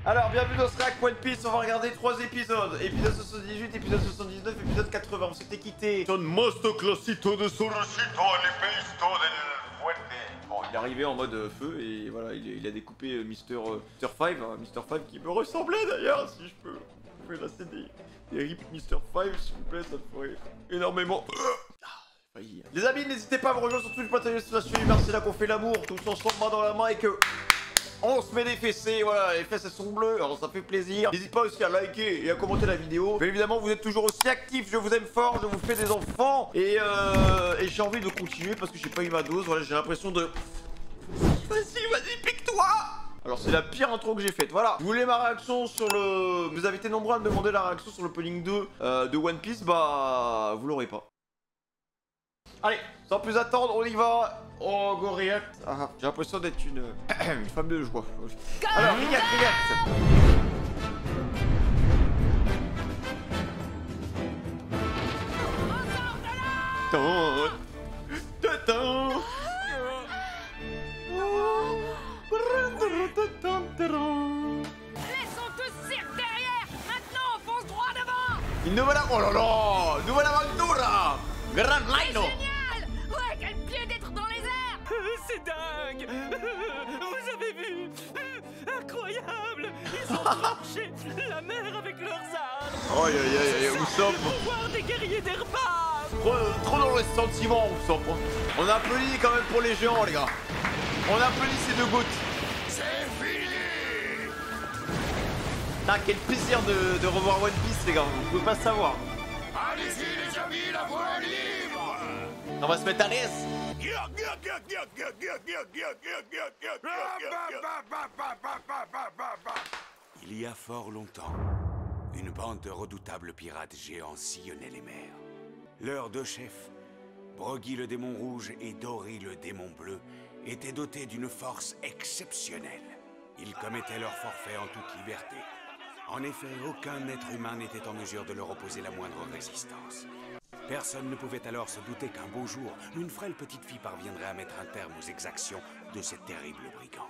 Alors, bienvenue dans ce React One Piece, on va regarder 3 épisodes. Épisode 78, épisode 79, épisode 80. On s'était quitté. Son most classito de Sorosito, les Peisto del Fuerte. Bon, il est arrivé en mode feu et voilà, il a découpé Mr. 5, hein, Mr. 5 qui me ressemblait d'ailleurs, si je peux. Vous pouvez laisser des rips Mr. 5, s'il vous plaît, ça me ferait énormément. Les amis, n'hésitez pas à me rejoindre sur Twitch.tv/. Merci là qu'on fait l'amour, tous ensemble, main dans la main et que. On se met des fessées, voilà, les fesses elles sont bleues, alors ça fait plaisir. N'hésitez pas aussi à liker et à commenter la vidéo. Mais évidemment, vous êtes toujours aussi actifs, je vous aime fort, je vous fais des enfants. Et j'ai envie de continuer parce que j'ai pas eu ma dose, voilà, j'ai l'impression de... Vas-y, pique-toi. Alors c'est la pire intro que j'ai faite, voilà. Vous voulez ma réaction sur le... Vous avez été nombreux à me demander la réaction sur le Pulling 2 de One Piece, bah... Vous l'aurez pas. Allez, sans plus attendre, on y va. Oh, go react. Ah, j'ai l'impression d'être une femme de joie. Alors, react. Laissons tout ce cirque derrière. Maintenant, on fonce droit devant. Une nouvelle... Oh là là, nouvelle aventura. Grand Lino. Génial. Ouais, quel pied d'être dans les airs. C'est dingue. Vous avez vu? Incroyable. Ils ont tranché la mer avec leurs armes. Aïe, où sommes Le pouvoir des guerriers d'Herba. trop dans le sentiment, où sommes. On applaudit quand même pour les géants, les gars. On applaudit ces deux gouttes. C'est fini. Ah, quel plaisir de revoir One Piece, les gars. Vous pouvez pas savoir. Allez-y les amis, la voie est libre. On va se mettre à l'aise. Il y a fort longtemps, une bande de redoutables pirates géants sillonnait les mers. Leurs deux chefs, Broggy le démon rouge et Dory le démon bleu, étaient dotés d'une force exceptionnelle. Ils commettaient leur forfait en toute liberté. En effet, aucun être humain n'était en mesure de leur opposer la moindre résistance. Personne ne pouvait alors se douter qu'un beau jour, une frêle petite fille parviendrait à mettre un terme aux exactions de ces terribles brigands.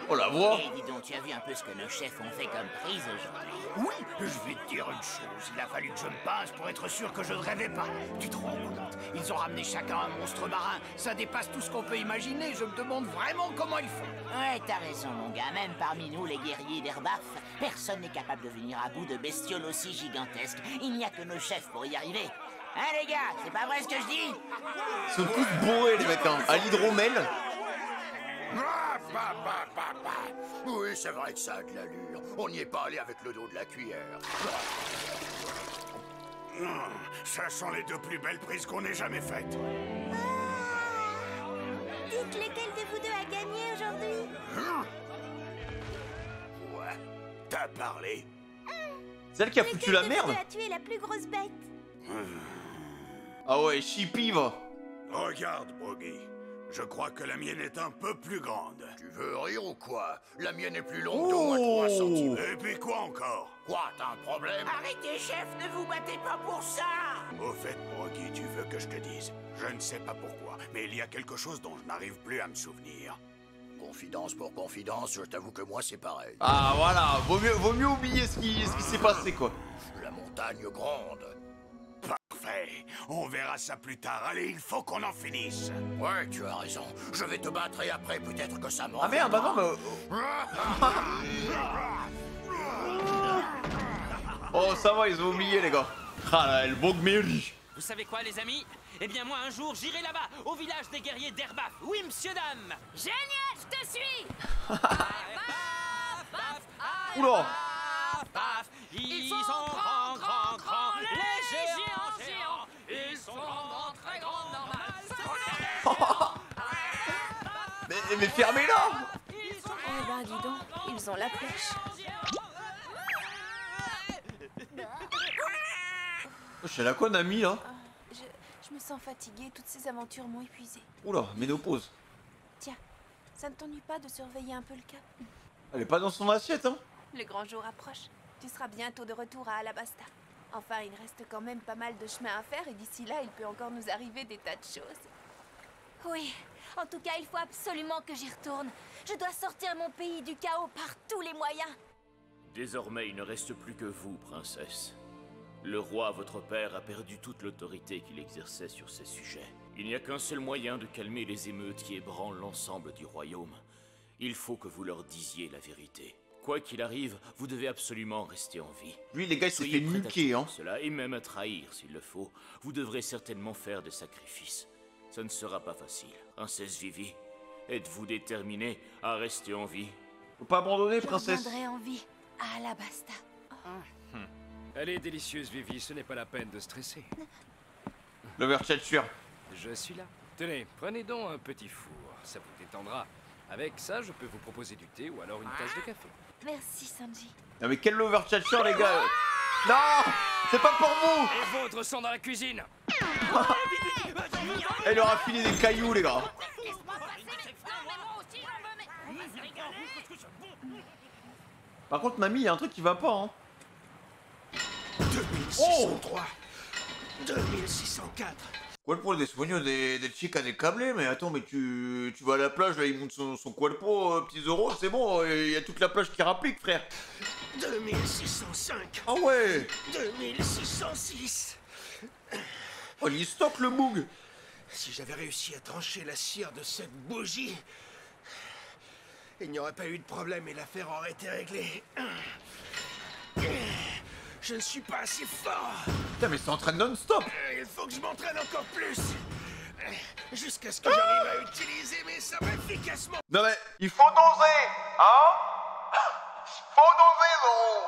Oh la voix. Et dis donc, tu as vu un peu ce que nos chefs ont fait comme prise aujourd'hui? Oui, je vais te dire une chose. Il a fallu que je me passe pour être sûr que je ne rêvais pas. Tu te rends compte? Ils ont ramené chacun un monstre marin. Ça dépasse tout ce qu'on peut imaginer. Je me demande vraiment comment ils font. Ouais, t'as raison, mon gars. Même parmi nous, les guerriers d'Herbaf, personne n'est capable de venir à bout de bestioles aussi gigantesques. Il n'y a que nos chefs pour y arriver. Hein, les gars, c'est pas vrai ce que je dis? Ils sont tous bourrés, les mecs, hein. À l'hydromel. Oui, c'est vrai que ça a de l'allure. On n'y est pas allé avec le dos de la cuillère. Ça sont les deux plus belles prises qu'on ait jamais faites. Dites lequel de vous deux a gagné aujourd'hui? Ouais, t'as parlé? Celle qui a foutu la merde. Lequel de vous deux a tué la plus grosse bête? Ah ouais, Chippy va. Regarde, Broggy. Je crois que la mienne est un peu plus grande. Tu veux rire ou quoi? La mienne est plus longue d'au moins 3 cm. Et puis quoi encore? Quoi, t'as un problème? Arrêtez, chef, ne vous battez pas pour ça! Au fait, Broggy, tu veux que je te dise? Je ne sais pas pourquoi, mais il y a quelque chose dont je n'arrive plus à me souvenir. Confidence pour confidence, je t'avoue que moi c'est pareil. Ah voilà, vaut mieux oublier ce qui s'est passé, quoi. La montagne gronde. Parfait. On verra ça plus tard. Allez, il faut qu'on en finisse. Ouais, tu as raison. Je vais te battre et après peut-être que ça m'en... Ah merde, bah non, mais... Oh, ça va, ils ont oublié, les gars. Ah là, le bon Mary. Vous savez quoi, les amis? Eh bien, moi, un jour, j'irai là-bas, au village des guerriers d'Herbaf. Oui, monsieur, dame. Génial, je te suis. Oula. Ils sont grands, les géants. Ils sont grands, très grands, normal. Mais fermez-la. Eh ben, dis donc, ils ont la pêche. Je suis là quoi, Nami, là? Je me sens fatiguée, toutes ces aventures m'ont épuisée. Oula, ménopause. Tiens, ça ne t'ennuie pas de surveiller un peu le cap? Elle est pas dans son assiette, hein? Le grand jour approche. Tu seras bientôt de retour à Alabasta. Enfin, il reste quand même pas mal de chemin à faire et d'ici là, il peut encore nous arriver des tas de choses. Oui, En tout cas, il faut absolument que j'y retourne. Je dois sortir mon pays du chaos par tous les moyens. Désormais, il ne reste plus que vous, princesse. Le roi, votre père, a perdu toute l'autorité qu'il exerçait sur ces sujets. Il n'y a qu'un seul moyen de calmer les émeutes qui ébranlent l'ensemble du royaume. Il faut que vous leur disiez la vérité. Quoi qu'il arrive, vous devez absolument rester en vie. Lui, les gars, il s'est fait Soyez prêts à nuquer, tout hein. pour cela, et même à trahir s'il le faut. Vous devrez certainement faire des sacrifices. Ça ne sera pas facile. Princesse Vivi, êtes-vous déterminée à rester en vie? Faut pas abandonner, Je princesse. reviendrai en vie à Alabasta. Elle est délicieuse, Vivi, ce n'est pas la peine de stresser. L'Overchatcher. Je suis là. Tenez, prenez donc un petit four, ça vous détendra. Avec ça, je peux vous proposer du thé ou alors une tasse de café. Merci, Sanji. Non mais quel l'Overchatcher, les gars. Non, c'est pas pour vous. Et votre sang dans la cuisine. Elle leur a filé des cailloux, les gars. Laisse-moi passer, mais moi aussi j'en veux, mais on va se régaler. Par contre, mamie, il y a un truc qui va pas, hein. 2603, 2604. Cuerpo des sueños del chica del cable, mais attends, mais tu vas à la plage, là, il monte son cuerpo, petits euros, c'est bon, il y a toute la plage qui rapplique, frère. 2605, Ah ouais. 2606. Oh, il stocke le boug. Si j'avais réussi à trancher la cire de cette bougie, il n'y aurait pas eu de problème et l'affaire aurait été réglée. Je ne suis pas assez fort. Putain, mais c'est en train de non-stop. Il faut que je m'entraîne encore plus. Jusqu'à ce que j'arrive à utiliser mes sabres efficacement. Non mais, il faut doser, hein. Faut doser, non.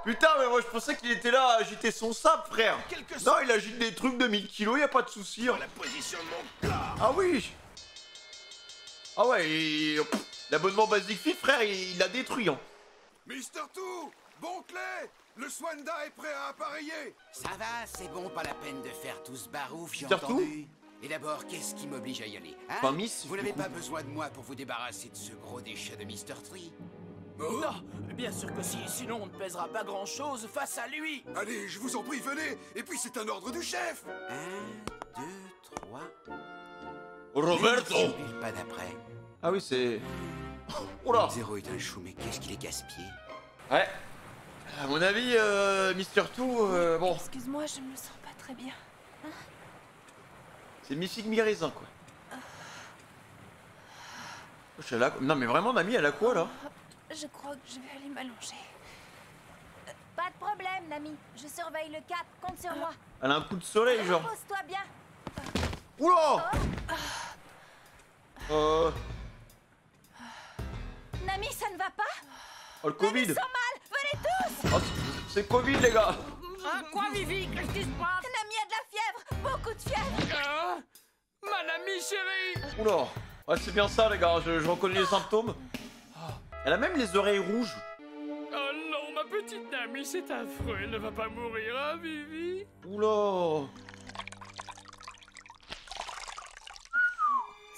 Putain, mais moi je pensais qu'il était là à agiter son sabre, frère. Non, il agite des trucs de 1000 kilos, y a pas de souci. Dans la position de mon plat. Ah oui. Ah ouais, l'abonnement Basic Fit, frère, il l'a détruit, hein. Mister Two, bon clé. Le Swanda est prêt à appareiller. Ça va, c'est bon, pas la peine de faire tout ce barouf, j'ai Surtout entendu. Et d'abord, qu'est-ce qui m'oblige à y aller, hein? Enfin, Miss, Vous du n'avez coup. pas besoin de moi pour vous débarrasser de ce gros déchet de Mr. Tree? Non, bien sûr que si, sinon on ne pèsera pas grand-chose face à lui. Allez, je vous en prie, venez. Et puis c'est un ordre du chef. 1, 2, 3... Roberto. J'oublie le pas d'après. Ah oui, c'est... Oula. Zéro est un chou, mais qu'est-ce qu'il est gaspillé? Ouais. À mon avis, Mister Two, bon, Excuse-moi, je me sens pas très bien. c'est mi-figue mi-raisin, quoi. Je suis là... Non mais vraiment, mamie, elle a quoi, là? Je crois que je vais aller m'allonger. Pas de problème, Nami. Je surveille le cap. Compte sur moi. Elle a un coup de soleil, genre. Repose-toi bien. Oula. Nami, ça ne va pas? Oh, le Covid. Nami sent mal. Venez tous. Oh, c'est Covid, les gars. Quoi, Vivi? Qu'est-ce qui se passe? Nami a de la fièvre. Beaucoup de fièvre. Madame chérie. Oula. Ouais, c'est bien ça, les gars, je reconnais les symptômes. Elle a même les oreilles rouges. Oh non, ma petite amie, c'est affreux. Elle ne va pas mourir, hein, Vivi? Oula.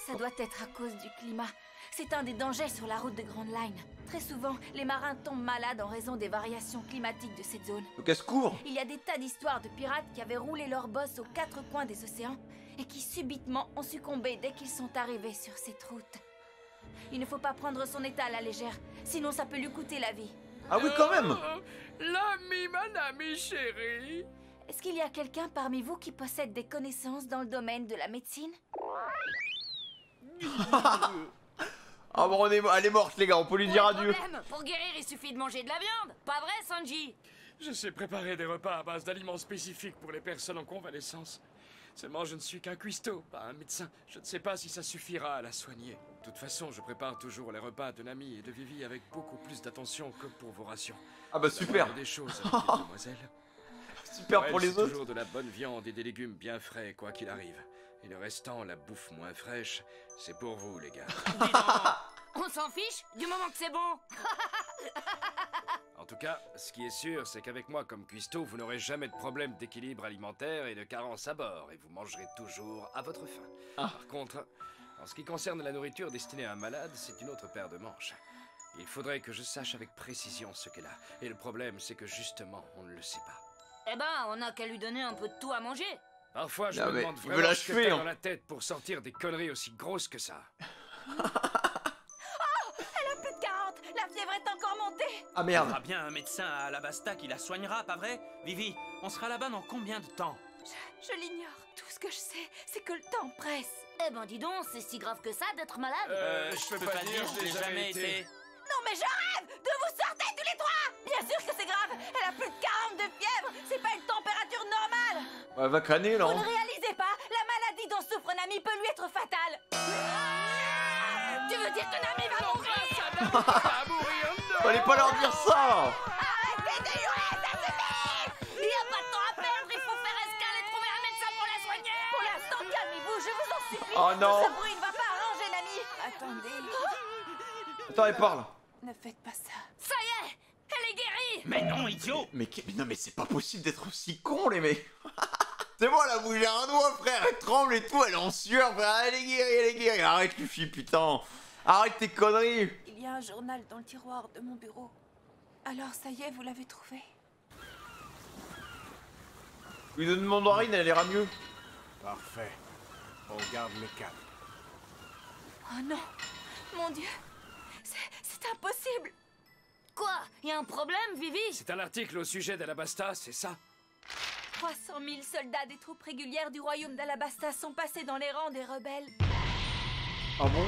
Ça doit être à cause du climat. C'est un des dangers sur la route de Grand Line. Très souvent, les marins tombent malades en raison des variations climatiques de cette zone. Donc elle se couvre. Il y a des tas d'histoires de pirates qui avaient roulé leurs bosses aux quatre coins des océans et qui subitement ont succombé dès qu'ils sont arrivés sur cette route. Il ne faut pas prendre son état à la légère, sinon ça peut lui coûter la vie. Ah oui, quand même. L'ami, madame chérie. Est-ce qu'il y a quelqu'un parmi vous qui possède des connaissances dans le domaine de la médecine? Ah bon, elle est morte, les gars, on peut lui dire adieu. Problème. Pour guérir, il suffit de manger de la viande. Pas vrai, Sanji? Je sais préparer des repas à base d'aliments spécifiques pour les personnes en convalescence. Seulement, je ne suis qu'un cuistot, pas un médecin. Je ne sais pas si ça suffira à la soigner. De toute façon, je prépare toujours les repas de Nami et de Vivi avec beaucoup plus d'attention que pour vos rations. Ah bah La super. moindre des choses, avec les demoiselles. Super Pour pour elles, les c'est autres. toujours de la bonne viande et des légumes bien frais, quoi qu'il arrive. Et le restant, la bouffe moins fraîche, c'est pour vous, les gars. On s'en fiche du moment que c'est bon. En tout cas, ce qui est sûr, c'est qu'avec moi comme cuistot, vous n'aurez jamais de problème d'équilibre alimentaire et de carence à bord, et vous mangerez toujours à votre faim. Par contre, en ce qui concerne la nourriture destinée à un malade, c'est une autre paire de manches. Il faudrait que je sache avec précision ce qu'elle a. Et le problème, c'est que justement, on ne le sait pas. Eh ben, on n'a qu'à lui donner un peu de tout à manger. Parfois, je Non, me mais demande il veut vraiment ce que l'achever, t'as hein. dans la tête pour sortir des conneries aussi grosses que ça. Elle a plus de 40. La fièvre est encore montée. Ah Il y merde. aura bien un médecin à Alabasta qui la soignera, pas vrai? Vivi, on sera là-bas dans combien de temps? Je l'ignore. Tout ce que je sais, c'est que le temps presse. Eh ben dis donc, c'est si grave que ça d'être malade. Je peux pas dire, je l'ai jamais été. Non mais je rêve de vous sortir tous les trois. Bien sûr que c'est grave. Elle a plus de 40 de fièvre. C'est pas une température normale. Elle va canner là. Vous Hein. ne réalisez pas, la maladie dont souffre Nami peut lui être fatale. Tu veux dire que Nami va mourir? Fallait pas leur dire ça. Arrêtez de hurler, ça suffit. Il y a pas de temps à perdre, il faut faire escale et trouver un médecin pour la soigner. Pour l'instant, calmez-vous, je vous en supplie. Oh non. Tout ce bruit ne va pas arranger Nami. Attendez, Attends, elle parle. ne faites pas ça. Ça y est, elle est guérie. Mais non, idiot! Mais non, mais c'est pas possible d'être aussi con, les mecs. C'est bon, elle a bougé un doigt, frère. Elle tremble et tout. Elle est en sueur, frère. Elle est guérie, elle est guérie. Arrête, Luffy, putain. Arrête tes conneries. Il y a un journal dans le tiroir de mon bureau. Alors ça y est, vous l'avez trouvé? Lui donne mandarine, elle ira mieux. Parfait. On garde le cap. Oh non, mon Dieu, c'est impossible. Quoi? Y a un problème, Vivi? C'est un article au sujet d'Alabasta, c'est ça? 300 000 soldats des troupes régulières du royaume d'Alabasta sont passés dans les rangs des rebelles. Ah bon?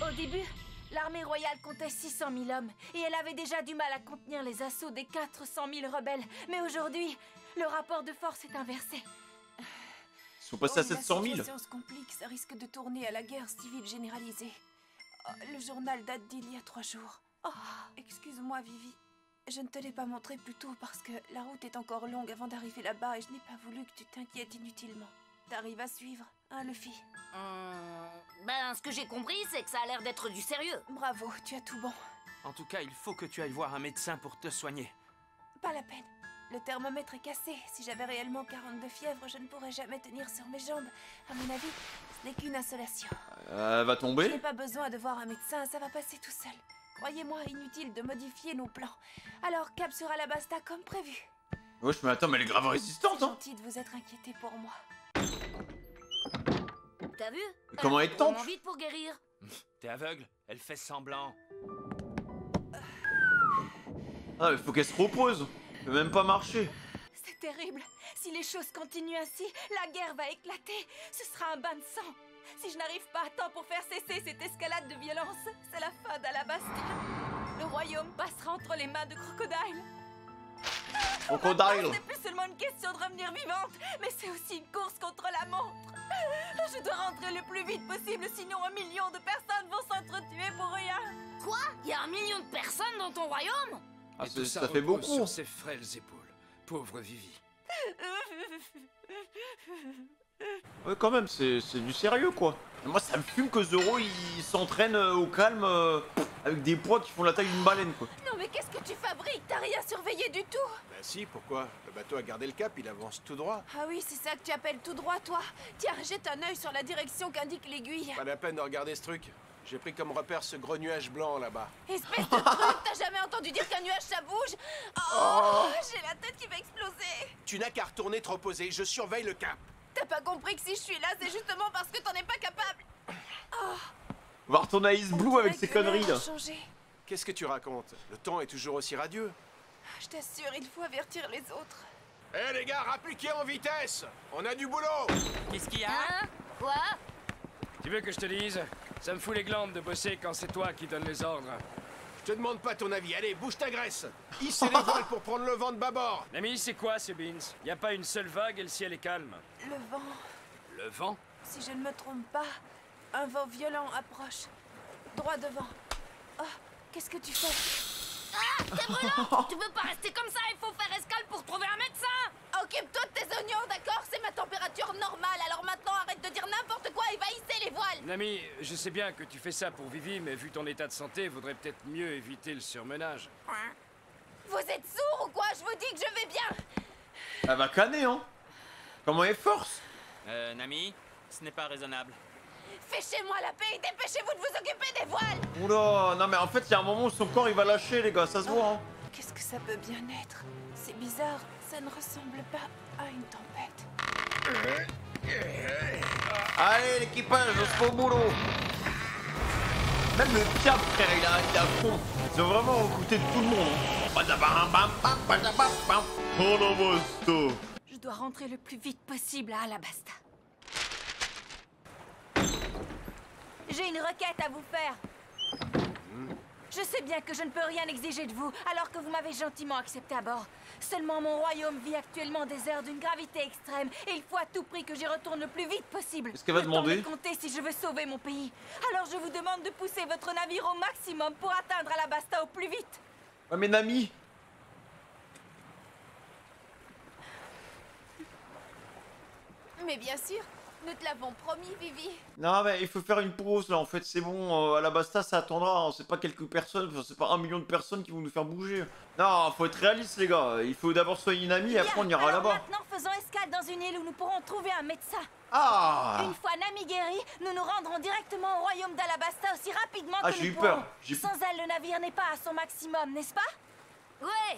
Au début, l'armée royale comptait 600 000 hommes et elle avait déjà du mal à contenir les assauts des 400 000 rebelles. Mais aujourd'hui, le rapport de force est inversé. Ils sont passés à 700 000. La situation se complique, ça risque de tourner à la guerre civile généralisée. Oh, le journal date d'il y a 3 jours. Oh, excuse-moi, Vivi. Je ne te l'ai pas montré plus tôt parce que la route est encore longue avant d'arriver là-bas et je n'ai pas voulu que tu t'inquiètes inutilement. T'arrives à suivre, hein, Luffy? Ben, ce que j'ai compris, c'est que ça a l'air d'être du sérieux. Bravo, tu as tout bon. En tout cas, il faut que tu ailles voir un médecin pour te soigner. Pas la peine. Le thermomètre est cassé. Si j'avais réellement 40 de fièvre, je ne pourrais jamais tenir sur mes jambes. À mon avis, ce n'est qu'une insolation. Elle va Je tomber. n'ai pas besoin de voir un médecin, ça va passer tout seul. Croyez-moi, inutile de modifier nos plans. Alors, cap sur Alabasta comme prévu. Wesh, mais attends, mais elle est grave résistante, C'est hein. gentil de vous être inquiété pour moi. T'as vu? Comment elle tombe? Vraiment vite pour guérir. T'es aveugle? Elle fait semblant. Ah, mais faut qu'elle se repose. Elle peut même pas marcher. C'est terrible. Si les choses continuent ainsi, la guerre va éclater. Ce sera un bain de sang. Si je n'arrive pas à temps pour faire cesser cette escalade de violence, c'est la fin d'Alabasta. Le royaume passera entre les mains de Crocodile. Crocodile. C'est plus seulement une question de revenir vivante, mais c'est aussi une course contre la montre. Je dois rentrer le plus vite possible, sinon 1 million de personnes vont s'entretuer pour rien. Quoi? Y a 1 million de personnes dans ton royaume? Ah, Et tout ça fait repose beaucoup. sur ses frêles épaules. Pauvre Vivi. Ouais, quand même, c'est du sérieux, quoi. Moi, ça me fume que Zoro, il s'entraîne au calme avec des poids qui font la taille d'une baleine, quoi. Non mais qu'est-ce que tu fabriques? T'as rien surveillé du tout. Bah si, pourquoi? Le bateau a gardé le cap, il avance tout droit. Ah oui, c'est ça que tu appelles tout droit, toi. Tiens, jette un œil sur la direction qu'indique l'aiguille. Pas la peine de regarder ce truc. J'ai pris comme repère ce gros nuage blanc là-bas. Espèce de truc, t'as jamais entendu dire qu'un nuage ça bouge? Oh, j'ai la tête qui va exploser. Tu n'as qu'à retourner te reposer, je surveille le cap. T'as pas compris que si je suis là, c'est justement parce que t'en es pas capable. On va retourner à East Blue avec ses conneries, là. Qu'est-ce que tu racontes? Le temps est toujours aussi radieux. Je t'assure, il faut avertir les autres. Eh les gars, rappliquez en vitesse! On a du boulot! Qu'est-ce qu'il y a? Hein? Quoi? Tu veux que je te dise? Ça me fout les glandes de bosser quand c'est toi qui donnes les ordres. Je te demande pas ton avis, allez, bouge ta graisse! Hissez les voiles pour prendre le vent de bâbord! L'ami, c'est quoi ces beans? Y a pas une seule vague et le ciel est calme. Le vent, Le vent? si je ne me trompe pas, un vent violent approche. Droit devant. Oh, qu'est-ce que tu fais? Ah, c'est brûlant! Tu peux pas rester comme ça, il faut faire escale pour trouver un médecin! Occupe-toi de tes oignons, d'accord? C'est ma température normale, alors maintenant arrête de dire n'importe quoi et va hisser les voiles! L'ami, je sais bien que tu fais ça pour Vivi, mais vu ton état de santé, vaudrait peut-être mieux éviter le surmenage. Vous êtes sourds ou quoi? Je vous dis que je vais bien! Elle va canner, hein. Comment elle force? Nami, ce n'est pas raisonnable. Fichez-moi la paix et dépêchez-vous de vous occuper des voiles! Oula, non mais en fait, il y a un moment où son corps, il va lâcher, les gars, ça se voit, hein. Qu'est-ce que ça peut bien être? C'est bizarre, ça ne ressemble pas à une tempête. Allez, l'équipage, on se fait au boulot. Même le Piaf, frère, il a fond. Ils ont vraiment écouté tout le monde. Oh la Basta. Je dois rentrer le plus vite possible à Alabasta. J'ai une requête à vous faire. Je sais bien que je ne peux rien exiger de vous, alors que vous m'avez gentiment accepté à bord. Seulement mon royaume vit actuellement des heures d'une gravité extrême, et il faut à tout prix que j'y retourne le plus vite possible. Qu'est-ce qu'elle va demander? Le temps m'est compté si je veux sauver mon pays. Alors je vous demande de pousser votre navire au maximum pour atteindre Alabasta au plus vite. Ouais, mais Nami. Mais bien sûr, nous te l'avons promis, Vivi. Non, mais il faut faire une pause là. En fait, c'est bon. Alabasta, ça attendra. Hein. C'est pas quelques personnes. Enfin, c'est pas 1 million de personnes qui vont nous faire bouger. Non, faut être réaliste, les gars. Il faut d'abord soigner Nami et après on ira là-bas. Maintenant, faisons escale dans une île où nous pourrons trouver un médecin. Ah! Une fois Nami guérie, nous nous rendrons directement au royaume d'Alabasta aussi rapidement que j'ai eu nous peur. pourrons. Sans elle, le navire n'est pas à son maximum, n'est-ce pas? Ouais.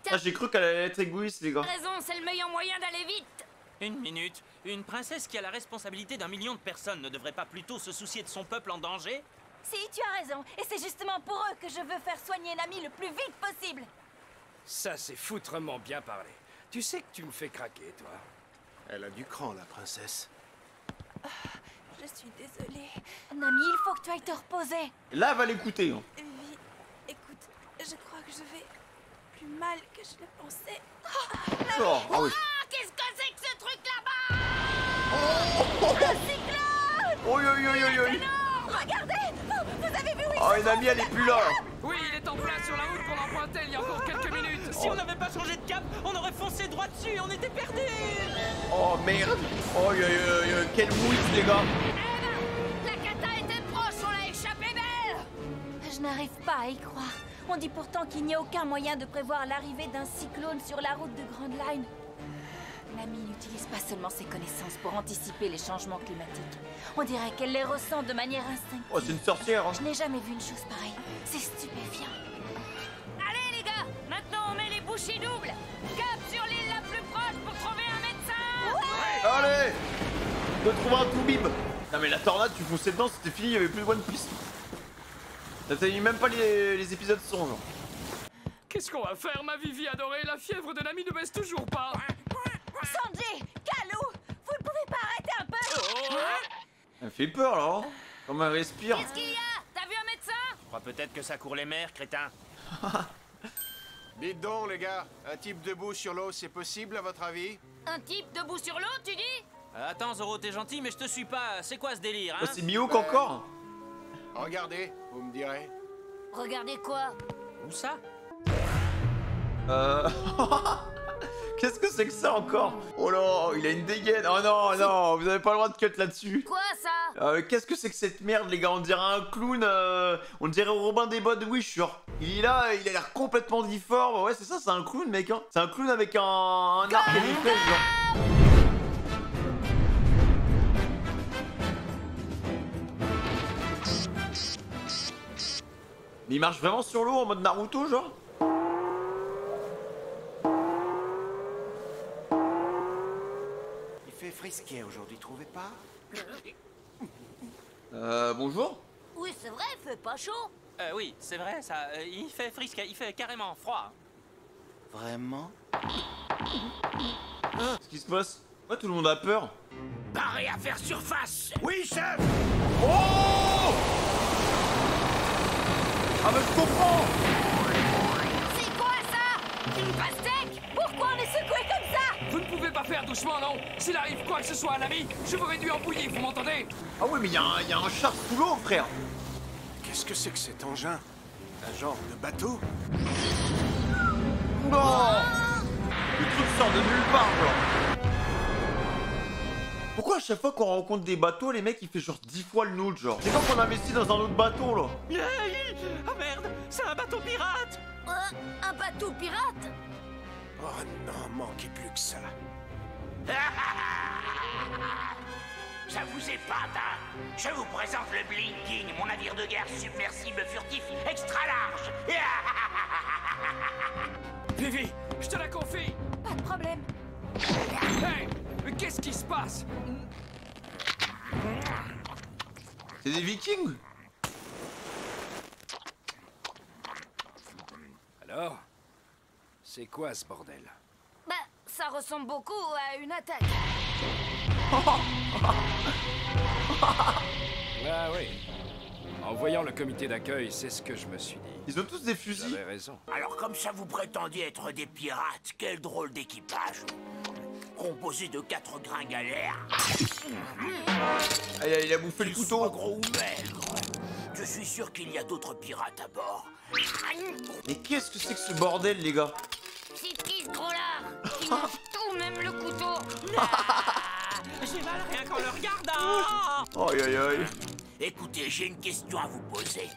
Ah, j'ai cru qu'elle allait être égoïste, les gars. Raison, c'est le meilleur moyen d'aller vite. Une minute. Une princesse qui a la responsabilité d'1 million de personnes ne devrait pas plutôt se soucier de son peuple en danger? Si, tu as raison. Et c'est justement pour eux que je veux faire soigner Nami le plus vite possible. Ça, c'est foutrement bien parlé. Tu sais que tu me fais craquer, toi. Elle a du cran, la princesse. Je suis désolée. Nami, il faut que tu ailles te reposer. Là, elle va l'écouter. Hein. Oui, écoute, je crois que je vais plus mal que je le pensais. Oh, ah oui. Qu'est-ce que c'est que ce truc là-bas? Un cyclone! Oi, oi, oi, oi, oi. Regardez! Vous avez vu où il Oh, et Nami, elle est plus là. Oui, il est en place sur la route pour l'emprunter il y a encore quelques minutes. Si on n'avait pas changé de cap, on aurait foncé droit dessus et on était perdus. Oh, merde. Oh, quelle mouise, les gars. La cata était proche, on l'a échappé belle. Je n'arrive pas à y croire. On dit pourtant qu'il n'y a aucun moyen de prévoir l'arrivée d'un cyclone sur la route de Grand Line. Nami n'utilise pas seulement ses connaissances pour anticiper les changements climatiques. On dirait qu'elle les ressent de manière instinctive. Oh, c'est une sorcière. Hein. Je n'ai jamais vu une chose pareille. C'est stupéfiant. Allez les gars, maintenant on met les bouchées doubles. Cap sur l'île la plus proche pour trouver un médecin. Ouais. Allez, on doit trouver un toubib. Non mais la tornade, tu fonçais dedans, c'était fini, il y avait plus de One Piece. T'as mis même pas les épisodes sont genre. Qu'est-ce qu'on va faire, ma Vivi adorée? La fièvre de Nami ne baisse toujours pas. Sanji, Kalou, vous ne pouvez pas arrêter un peu? Elle fait peur là, hein. Comme elle respire. Qu'est-ce qu'il y a? T'as vu un médecin? Je crois peut-être que ça court les mers, crétin. Dites donc, les gars, un type debout sur l'eau, c'est possible, à votre avis? Un type debout sur l'eau, tu dis? Attends, Zoro, t'es gentil, mais je te suis pas. C'est quoi ce délire, hein? Oh, c'est Mihawk encore. Regardez, vous me direz. Regardez quoi? Où ça? Qu'est-ce que c'est que ça encore? Oh là, il a une dégaine. Oh non, non, vous avez pas le droit de cut là-dessus. Quoi ça? Qu'est-ce que c'est que cette merde, les gars? On dirait un clown, on dirait Robin des Bois de Wish, genre. Il est là, il a l'air complètement difforme. Ouais, c'est ça, c'est un clown, mec. Hein. C'est un clown avec un arc et des flèches, genre. Mais il marche vraiment sur l'eau en mode Naruto, genre? Il fait frisquet aujourd'hui, trouvez pas? Bonjour? Oui, c'est vrai, il fait pas chaud. Oui, c'est vrai, ça. Il fait frisquet, il fait carrément froid. Vraiment? Qu'est-ce qui se passe? Pourquoi tout le monde a peur? Paré à faire surface. Oui, chef! Oh! Ah mais je comprends! C'est quoi ça? Une pastèque? Pourquoi on est secoué comme ça? Vous ne pouvez pas faire doucement, non? S'il arrive quoi que ce soit à Nami, je vous réduis en bouillie, vous m'entendez? Ah oui, mais il y a un char sous l'eau, frère! Qu'est-ce que c'est que cet engin? Un genre de bateau? Non! Le truc sort de nulle part, genre! Pourquoi à chaque fois qu'on rencontre des bateaux, les mecs, ils font genre 10 fois le nôtre, genre? C'est quand qu'on investit dans un autre bateau, là? Ah merde, c'est un bateau pirate! Un bateau pirate? Oh non, manquez plus que ça. Ça vous épate, hein? Je vous présente le Blinking, mon navire de guerre submersible furtif extra large. Vivi, je te la confie. Pas de problème. Hey, Mais qu'est-ce qui se passe? C'est des Vikings? Alors? C'est quoi ce bordel? Bah, ça ressemble beaucoup à une attaque. Ah oui. En voyant le comité d'accueil, c'est ce que je me suis dit. Ils ont tous des fusils. Vous avez raison. Alors comme ça vous prétendiez être des pirates, quel drôle d'équipage. Composé de 4 gringalères. Aïe, il a bouffé le Qu'ils couteau. soient gros ou maigres. Je suis sûr qu'il y a d'autres pirates à bord. Mais qu'est-ce que c'est que ce bordel, les gars? C'est qui ce gros-là? Qui mange tout, même le couteau. J'ai mal rien qu'en le regardant. Aïe, aïe, aïe. Écoutez, j'ai une question à vous poser.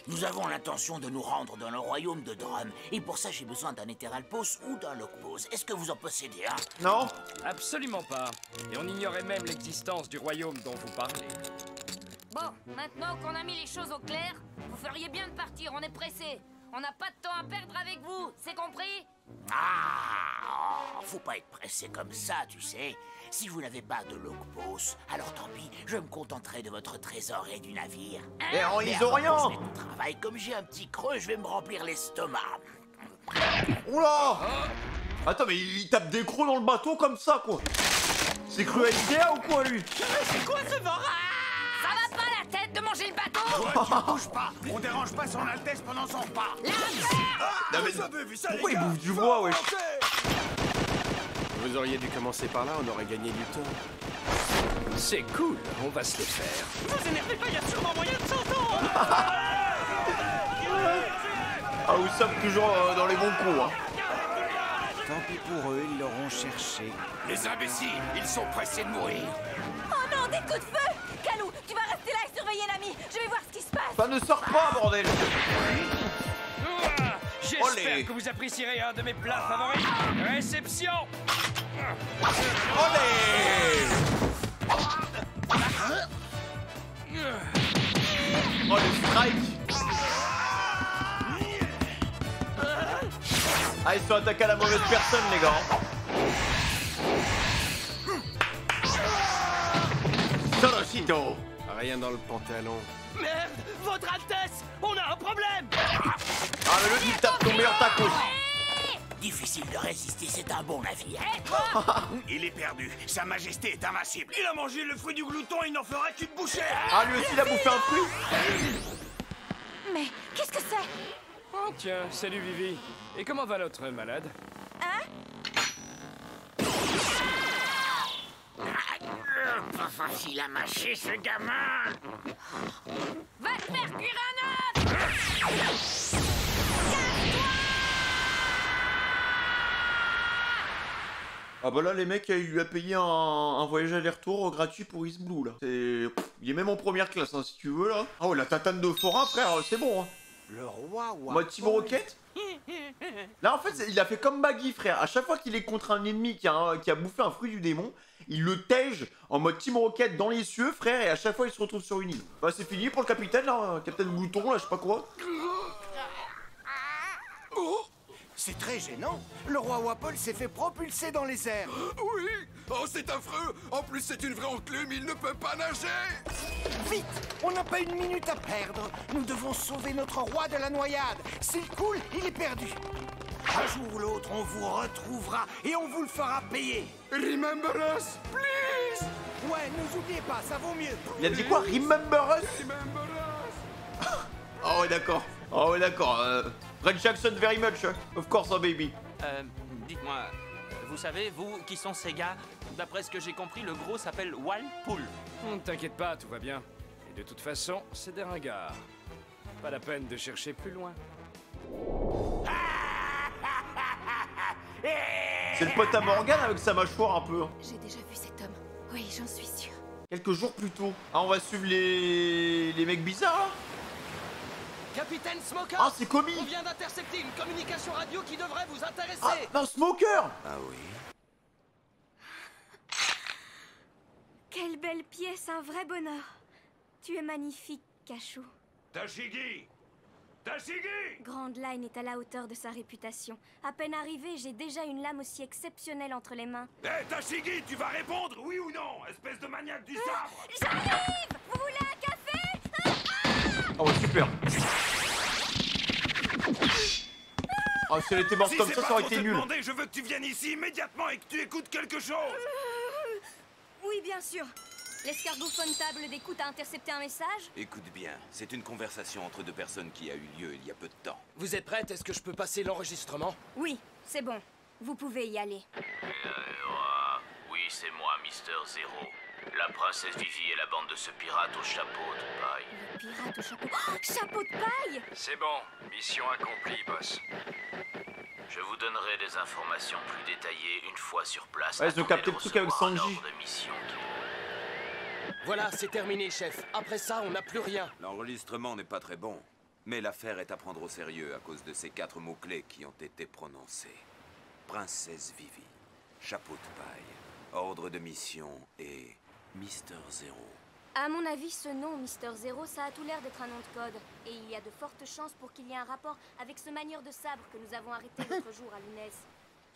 Nous avons l'intention de nous rendre dans le royaume de Drum, et pour ça j'ai besoin d'un Etheralpos ou d'un Logpos. Est-ce que vous en possédez un? Non? Absolument pas. Et on ignorait même l'existence du royaume dont vous parlez. Bon, maintenant qu'on a mis les choses au clair, vous feriez bien de partir, on est pressé. On n'a pas de temps à perdre avec vous, c'est compris? Ah, faut pas être pressé comme ça, tu sais. Si vous n'avez pas de Logpos, alors tant pis, je me contenterai de votre trésor et du navire. Mais oh, Mais ils ont avant rien. qu'on se mette au travail, comme j'ai un petit creux, je vais me remplir l'estomac. Oula! Attends, mais il tape des crocs dans le bateau comme ça, quoi. C'est cru à Ikea ou quoi, lui? C'est quoi ce bordel? Ça va pas la tête de manger le bateau? Toi, tu bouges pas. On dérange pas son Altesse pendant son repas. Non, mais Vous avez vu ça, pourquoi les il gars? bouffe du bois, wesh? Vous auriez dû commencer par là, on aurait gagné du temps. C'est cool, on va se les faire. Vous énervez pas, il y a sûrement moyen de s'entendre. Ah, vous sommes toujours dans les bons coups, hein. Tant pis pour eux, ils l'auront cherché. Les imbéciles, ils sont pressés de mourir. Oh non, des coups de feu! Calou, tu vas rester là et surveiller l'ami. Je vais voir ce qui se passe. Ça ne sort pas, bordel. J'espère Olé. que vous apprécierez un de mes plats favoris. Réception. Olé! Oh, le strike! Ah, ils sont attaqués à la mauvaise personne, les gars. Sorosito! Rien dans le pantalon. Merde, votre Altesse, on a un problème. Ah, mais le il tape ton meilleur tacos. Difficile de résister, c'est un bon navire. Il est perdu. Sa Majesté est invincible. Il a mangé le fruit du glouton, il n'en fera qu'une bouchée. Ah, lui aussi, il a bouffé un fruit. Mais qu'est-ce que c'est? Oh tiens, salut Vivi. Et comment va notre malade? Pas facile à mâcher, ce gamin. Va te faire cuire un œuf! Ah bah là, les mecs, il lui a payé un voyage aller-retour gratuit pour East Blue, là. C'est... Il est même en première classe, hein, si tu veux, là. Ah ouais, la tatane de forain, frère, c'est bon, hein. Le roi Mode Team Rocket. Là, en fait, il a fait comme Baggy, frère. À chaque fois qu'il est contre un ennemi qui a bouffé un fruit du démon, il le tège en mode Team Rocket dans les cieux, frère, et à chaque fois, il se retrouve sur une île. Bah, c'est fini pour le capitaine, là. Capitaine Glouton, là, je sais pas quoi. Oh, C'est très gênant. Le roi Wapol s'est fait propulser dans les airs. oui. Oh, c'est affreux. En plus, c'est une vraie enclume, il ne peut pas nager. Vite, on n'a pas une minute à perdre. Nous devons sauver notre roi de la noyade. S'il coule, il est perdu. Un jour ou l'autre, on vous retrouvera et on vous le fera payer. Remember us, please. Ouais, ne nous oubliez pas, ça vaut mieux. Il a dit quoi? Remember us? Remember us. Ah ouais, d'accord. Ah ouais, d'accord. Red Jackson very much. Of course, oh baby. Dites-moi, vous savez, vous qui sont ces gars, d'après ce que j'ai compris, le gros s'appelle Walpool. Ne t'inquiète pas, tout va bien. Et de toute façon, c'est des ringards. Pas la peine de chercher plus loin. C'est le pote à Morgan avec sa mâchoire un peu. Hein. J'ai déjà vu cet homme. Oui, j'en suis sûre. Quelques jours plus tôt. Ah, on va suivre les mecs bizarres, là. Capitaine Smoker! Ah, c'est Commis! On vient d'intercepter une communication radio qui devrait vous intéresser! Ah, non, Smoker! Ah oui. Quelle belle pièce, un vrai bonheur. Tu es magnifique, Cachou. Tashigi, Tashigi! Grand Line est à la hauteur de sa réputation. À peine arrivé, j'ai déjà une lame aussi exceptionnelle entre les mains. Hé, Tashigi, tu vas répondre, oui ou non, espèce de maniaque du sabre! J'arrive! Vous voulez un café? Oh super. Oh, si elle était morte Si comme c'est ça, pas ça aurait trop été te nul. demander, je veux que tu viennes ici immédiatement et que tu écoutes quelque chose! Oui, bien sûr. L'escargot table d'écoute a intercepté un message? Écoute bien, c'est une conversation entre deux personnes qui a eu lieu il y a peu de temps. Vous êtes prête? Est-ce que je peux passer l'enregistrement? Oui, c'est bon. Vous pouvez y aller. Oui, c'est moi, Mister Zero. La princesse Vivi et la bande de ce pirate au chapeau de paille. Le pirate au chapeau... Oh, chapeau de paille! C'est bon, mission accomplie, boss. Je vous donnerai des informations plus détaillées une fois sur place. Ouais, ils ont capté le truc avec Recevoir un Sanji. ordre de mission qui- Voilà, c'est terminé, chef. Après ça, on n'a plus rien. L'enregistrement n'est pas très bon, mais l'affaire est à prendre au sérieux à cause de ces 4 mots-clés qui ont été prononcés. Princesse Vivi, chapeau de paille, ordre de mission et Mister Zero. À mon avis, ce nom, Mister Zero, ça a tout l'air d'être un nom de code. Et il y a de fortes chances pour qu'il y ait un rapport avec ce manieur de sabre que nous avons arrêté l'autre jour à Lunez.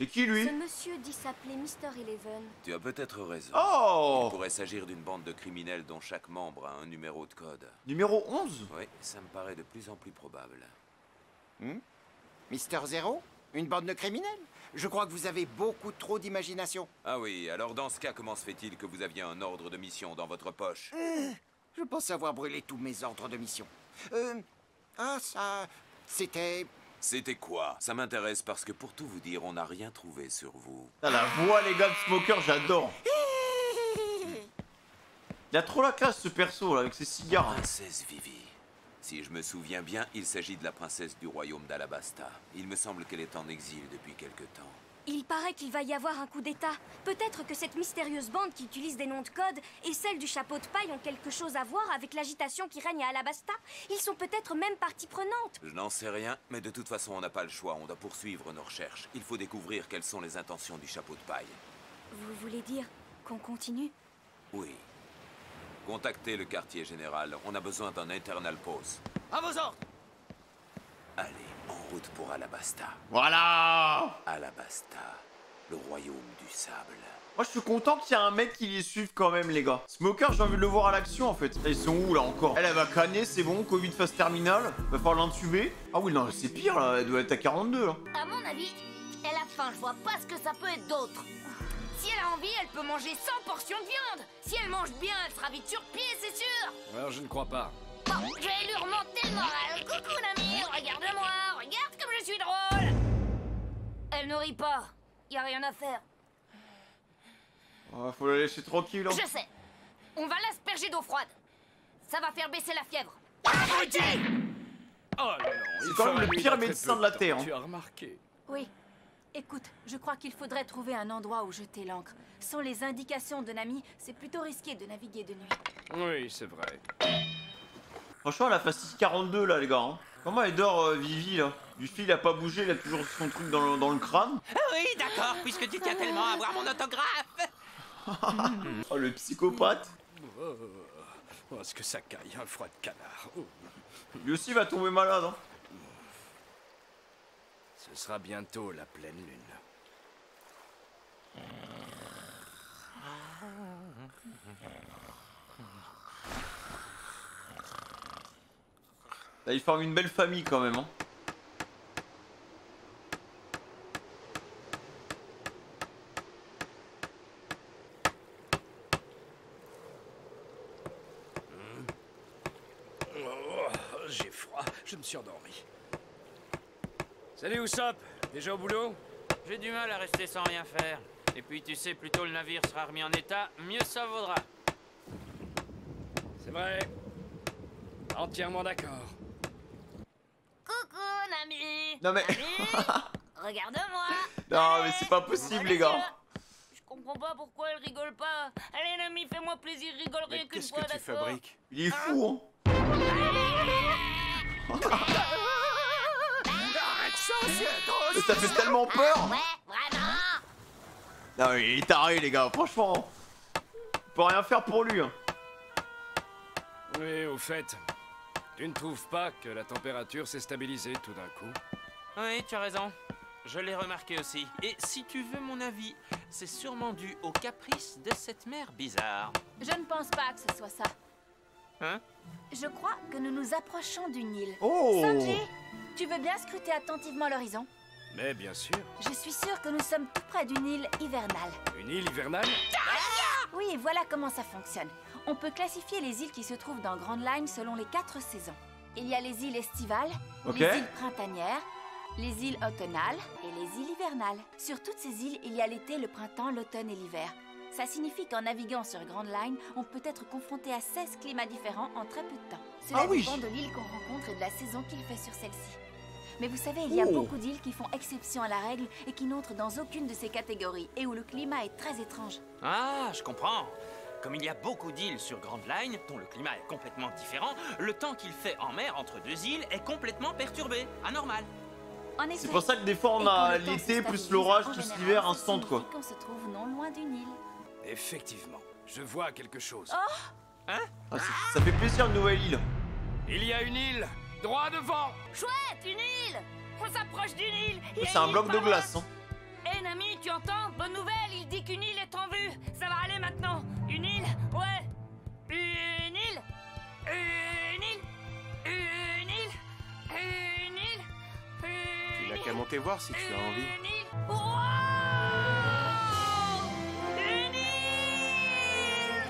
C'est qui lui? Ce monsieur dit s'appeler Mister Eleven. Tu as peut-être raison. Oh! Il pourrait s'agir d'une bande de criminels dont chaque membre a un numéro de code. Numéro 11? Oui, ça me paraît de plus en plus probable. Mister Zero? Une bande de criminels? Je crois que vous avez beaucoup trop d'imagination. Ah oui, alors dans ce cas, comment se fait-il que vous aviez un ordre de mission dans votre poche? Je pense avoir brûlé tous mes ordres de mission. Ça... C'était... C'était quoi? Ça m'intéresse parce que pour tout vous dire, on n'a rien trouvé sur vous. Ah, la voix, les gars, de Smoker, j'adore. Il a trop la classe, ce perso, là, avec ses cigares. Princesse Vivi. Si je me souviens bien, il s'agit de la princesse du royaume d'Alabasta. Il me semble qu'elle est en exil depuis quelque temps. Il paraît qu'il va y avoir un coup d'état. Peut-être que cette mystérieuse bande qui utilise des noms de code et celle du chapeau de paille ont quelque chose à voir avec l'agitation qui règne à Alabasta. Ils sont peut-être même partie prenante. Je n'en sais rien, mais de toute façon, on n'a pas le choix. On doit poursuivre nos recherches. Il faut découvrir quelles sont les intentions du chapeau de paille. Vous voulez dire qu'on continue? Oui. Contactez le quartier général. On a besoin d'un internal pause. À vos ordres! Allez, en route pour Alabasta. Voilà! Alabasta, le royaume du sable. Moi, je suis content qu'il y ait un mec qui les suive quand même, les gars. Smoker, j'ai envie de le voir à l'action, en fait. Ils sont où, là, encore? Elle va canner, c'est bon, Covid phase terminale. Va falloir l'intuber. Ah oui, non, c'est pire, là. Elle doit être à 42, là. À mon avis, elle a faim. Je vois pas ce que ça peut être d'autre. Si elle a envie, elle peut manger 100 portions de viande. Si elle mange bien, elle sera vite sur pied, c'est sûr. Alors, je ne crois pas. Bon, je vais lui remonter le moral. Coucou, Nami, regarde-moi. Regarde comme je suis drôle. Elle ne rit pas. Y a rien à faire. Oh, faut la laisser tranquille, hein. Je sais. On va l'asperger d'eau froide. Ça va faire baisser la fièvre. Abruti! Oh là là, C'est quand même le pire médecin de la Terre. Tu as remarqué? Oui. Écoute, je crois qu'il faudrait trouver un endroit où jeter l'ancre. Sans les indications de Nami, c'est plutôt risqué de naviguer de nuit. Oui, c'est vrai. Franchement, elle a fait 6,42 là, les gars. Hein. Comment elle dort, Vivi, là? Du fil, il a pas bougé, il a toujours son truc dans le crâne. Oui, d'accord, puisque tu tiens tellement à avoir mon autographe. Oh, le psychopathe. Oh, est-ce que ça caille, un froid de canard. Oh. Lui aussi va tomber malade. Hein. Ce sera bientôt la pleine lune. Là, il forme une belle famille quand même. Hein. J'ai froid, je me suis endormi. Salut Usopp, déjà au boulot? J'ai du mal à rester sans rien faire. Et puis tu sais, plus tôt le navire sera remis en état, mieux ça vaudra. C'est vrai. Entièrement d'accord. Coucou, Nami. Non mais... Regarde-moi. Non mais c'est pas possible, les gars. Je comprends pas pourquoi elle rigole pas. Allez, Nami, fais-moi plaisir, rigole rien qu'une fois, d'accord? Qu'est-ce que tu fabriques? Il est fou, hein. Mais ça fait tellement peur. Ouais, vraiment. Non mais il est taré, les gars, franchement. On peut rien faire pour lui. Hein. Oui, au fait, Tu ne trouves pas que la température s'est stabilisée tout d'un coup? Oui, tu as raison. Je l'ai remarqué aussi. Et si tu veux mon avis, c'est sûrement dû au caprice de cette mer bizarre. Je ne pense pas que ce soit ça. Hein? Je crois que nous nous approchons d'une île. Oh! Sanji, tu veux bien scruter attentivement l'horizon? Mais bien sûr. Je suis sûre que nous sommes tout près d'une île hivernale. Une île hivernale? Oui, voilà comment ça fonctionne. On peut classifier les îles qui se trouvent dans Grand Line selon les 4 saisons. Il y a les îles estivales, Ok. les îles printanières, les îles automnales et les îles hivernales. Sur toutes ces îles, il y a l'été, le printemps, l'automne et l'hiver. Ça signifie qu'en naviguant sur Grand Line, on peut être confronté à 16 climats différents en très peu de temps. Cela dépend de l'île qu'on rencontre et de la saison qu'il fait sur celle-ci. Mais vous savez, il y a beaucoup d'îles qui font exception à la règle et qui n'entrent dans aucune de ces catégories et où le climat est très étrange. Ah, je comprends. Comme il y a beaucoup d'îles sur Grand Line, dont le climat est complètement différent, le temps qu'il fait en mer entre deux îles est complètement perturbé, anormal. En effet. C'est pour ça que des fois on a l'été plus l'orage plus l'hiver instant quoi. On se trouve non loin d'une île. Effectivement, je vois quelque chose. Oh! Hein? Ah, ça fait plaisir une nouvelle île. Il y a une île, droit devant. Chouette, une île! On s'approche d'une île! C'est un bloc de glace. Hein. Hé Nami, tu entends? Bonne nouvelle, il dit qu'une île est en vue! Ça va aller maintenant! Une île? Ouais! Une île? Une île? Une île? Une île? Tu n'as qu'à monter voir si tu as envie. Une île? Wow! Une île!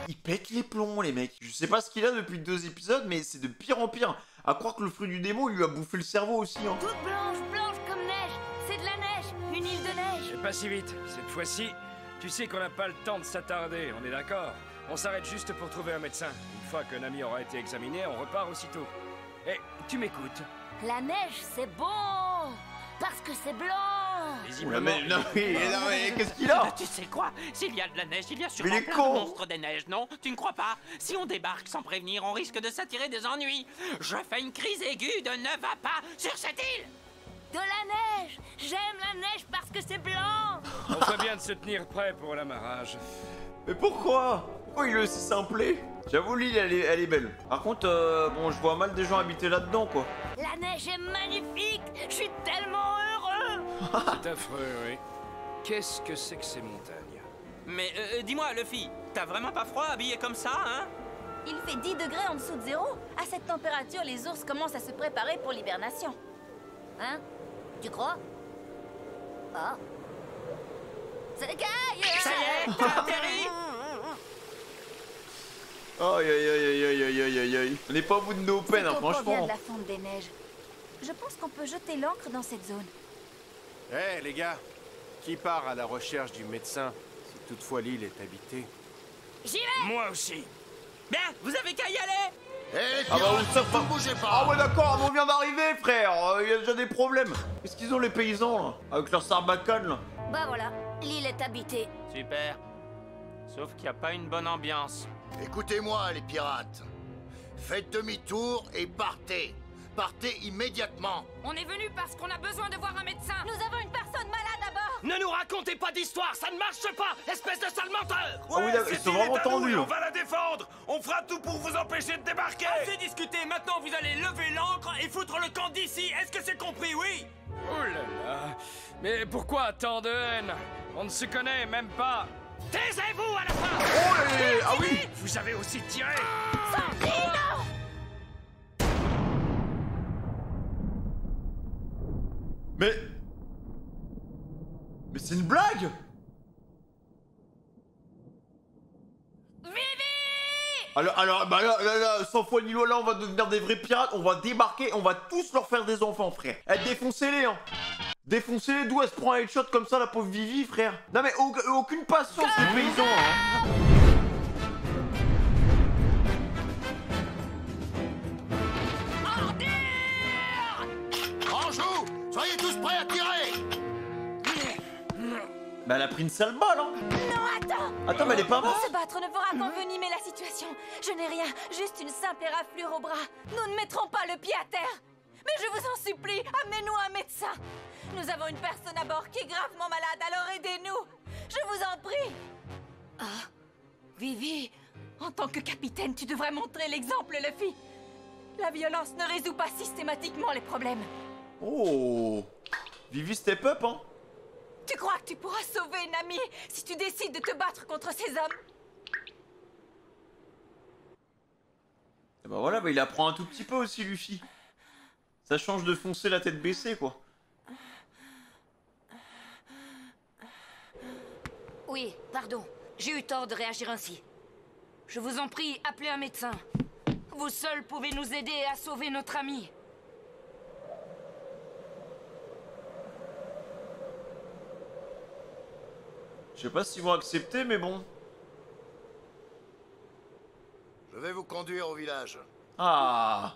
Il pète les plombs les mecs. Je sais pas ce qu'il a depuis 2 épisodes mais c'est de pire en pire. À croire que le fruit du démon lui a bouffé le cerveau aussi. Hein. Toute blanche, blanche comme neige! C'est de la neige! Une île de neige! Et pas si vite, cette fois-ci, tu sais qu'on n'a pas le temps de s'attarder, on est d'accord? On s'arrête juste pour trouver un médecin. Une fois que Nami aura été examiné, on repart aussitôt. Et tu m'écoutes? La neige, c'est bon! Parce que c'est blanc! Oula, mais non mais qu'est-ce qu'il a? Tu sais quoi? S'il y a de la neige, il y a Mais sûrement il est plein con. de monstres des neiges, non? Tu ne crois pas? Si on débarque sans prévenir, on risque de s'attirer des ennuis. Je fais une crise aiguë de ne va pas sur cette île! De la neige! J'aime la neige parce que c'est blanc! On ferait bien de se tenir prêt pour l'amarrage. Mais pourquoi? Pourquoi il le laisse simpler? J'avoue l'île elle est belle. Par contre bon je vois mal des gens habiter là-dedans quoi. La neige est magnifique! Je suis tellement heureux! C'est affreux, oui. Qu'est-ce que c'est que ces montagnes? Mais dis-moi, Luffy, t'as vraiment pas froid habillé comme ça, hein? Il fait 10 degrés en dessous de zéro. À cette température, les ours commencent à se préparer pour l'hibernation. Hein? Tu crois? Ah? C'est Ça y est, t'as atterri! Aïe aïe aïe aïe aïe aïe aïe aïe. On n'est pas au bout de nos peines hein, Cet eau provient franchement. de la fonte des neiges. Je pense qu'on peut jeter l'ancre dans cette zone. Hé les gars, qui part à la recherche du médecin, si toutefois l'île est habitée? J'y vais! Moi aussi. Bien, vous avez qu'à y aller! Ah bah on sait pas. Bougez pas. Ah ouais d'accord, on vient d'arriver frère. Il y a déjà des problèmes. Qu'est-ce qu'ils ont les paysans là? Avec leur sarbacane là. Bah voilà, l'île est habitée. Super. Sauf qu'il n'y a pas une bonne ambiance. Écoutez-moi, les pirates. Faites demi-tour et partez. Partez immédiatement. On est venu parce qu'on a besoin de voir un médecin. Nous avons une personne malade à bord. Ne nous racontez pas d'histoire, ça ne marche pas, espèce de sale menteur! Ah oui, ils sont vraiment tendus. On va la défendre! On fera tout pour vous empêcher de débarquer! Assez discuté, maintenant vous allez lever l'ancre et foutre le camp d'ici, est-ce que c'est compris, oui? Oh là là! Mais pourquoi tant de haine? On ne se connaît même pas! Taisez-vous à la fin! Oh ah oui! Vous avez aussi tiré! Mais c'est une blague! Alors bah là, sans foi ni loi, là, on va devenir des vrais pirates, on va débarquer, on va tous leur faire des enfants, frère. Défoncez-les, hein. Défoncez-les, d'où elle se prend un headshot comme ça, la pauvre Vivi, frère. Non mais aucune patience, les paysans, hein. En joue! Soyez tous prêts à tirer! Bah elle a pris une sale balle, hein. Non, attends! Attends, mais elle est pas morte. Se battre ne fera qu'envenimer la situation. Je n'ai rien, juste une simple éraflure au bras. Nous ne mettrons pas le pied à terre. Mais je vous en supplie, amenez-nous un médecin. Nous avons une personne à bord qui est gravement malade, alors aidez-nous. Je vous en prie. Ah, Vivi, en tant que capitaine, tu devrais montrer l'exemple, Luffy. La violence ne résout pas systématiquement les problèmes. Oh, Vivi step up, hein. Tu crois que tu pourras sauver Nami si tu décides de te battre contre ces hommes? Et bah voilà, bah il apprend un tout petit peu aussi, Luffy. Ça change de foncer la tête baissée, quoi. Oui, pardon. J'ai eu tort de réagir ainsi. Je vous en prie, appelez un médecin. Vous seuls pouvez nous aider à sauver notre ami. Je sais pas s'ils vont accepter, mais bon. Je vais vous conduire au village. Ah.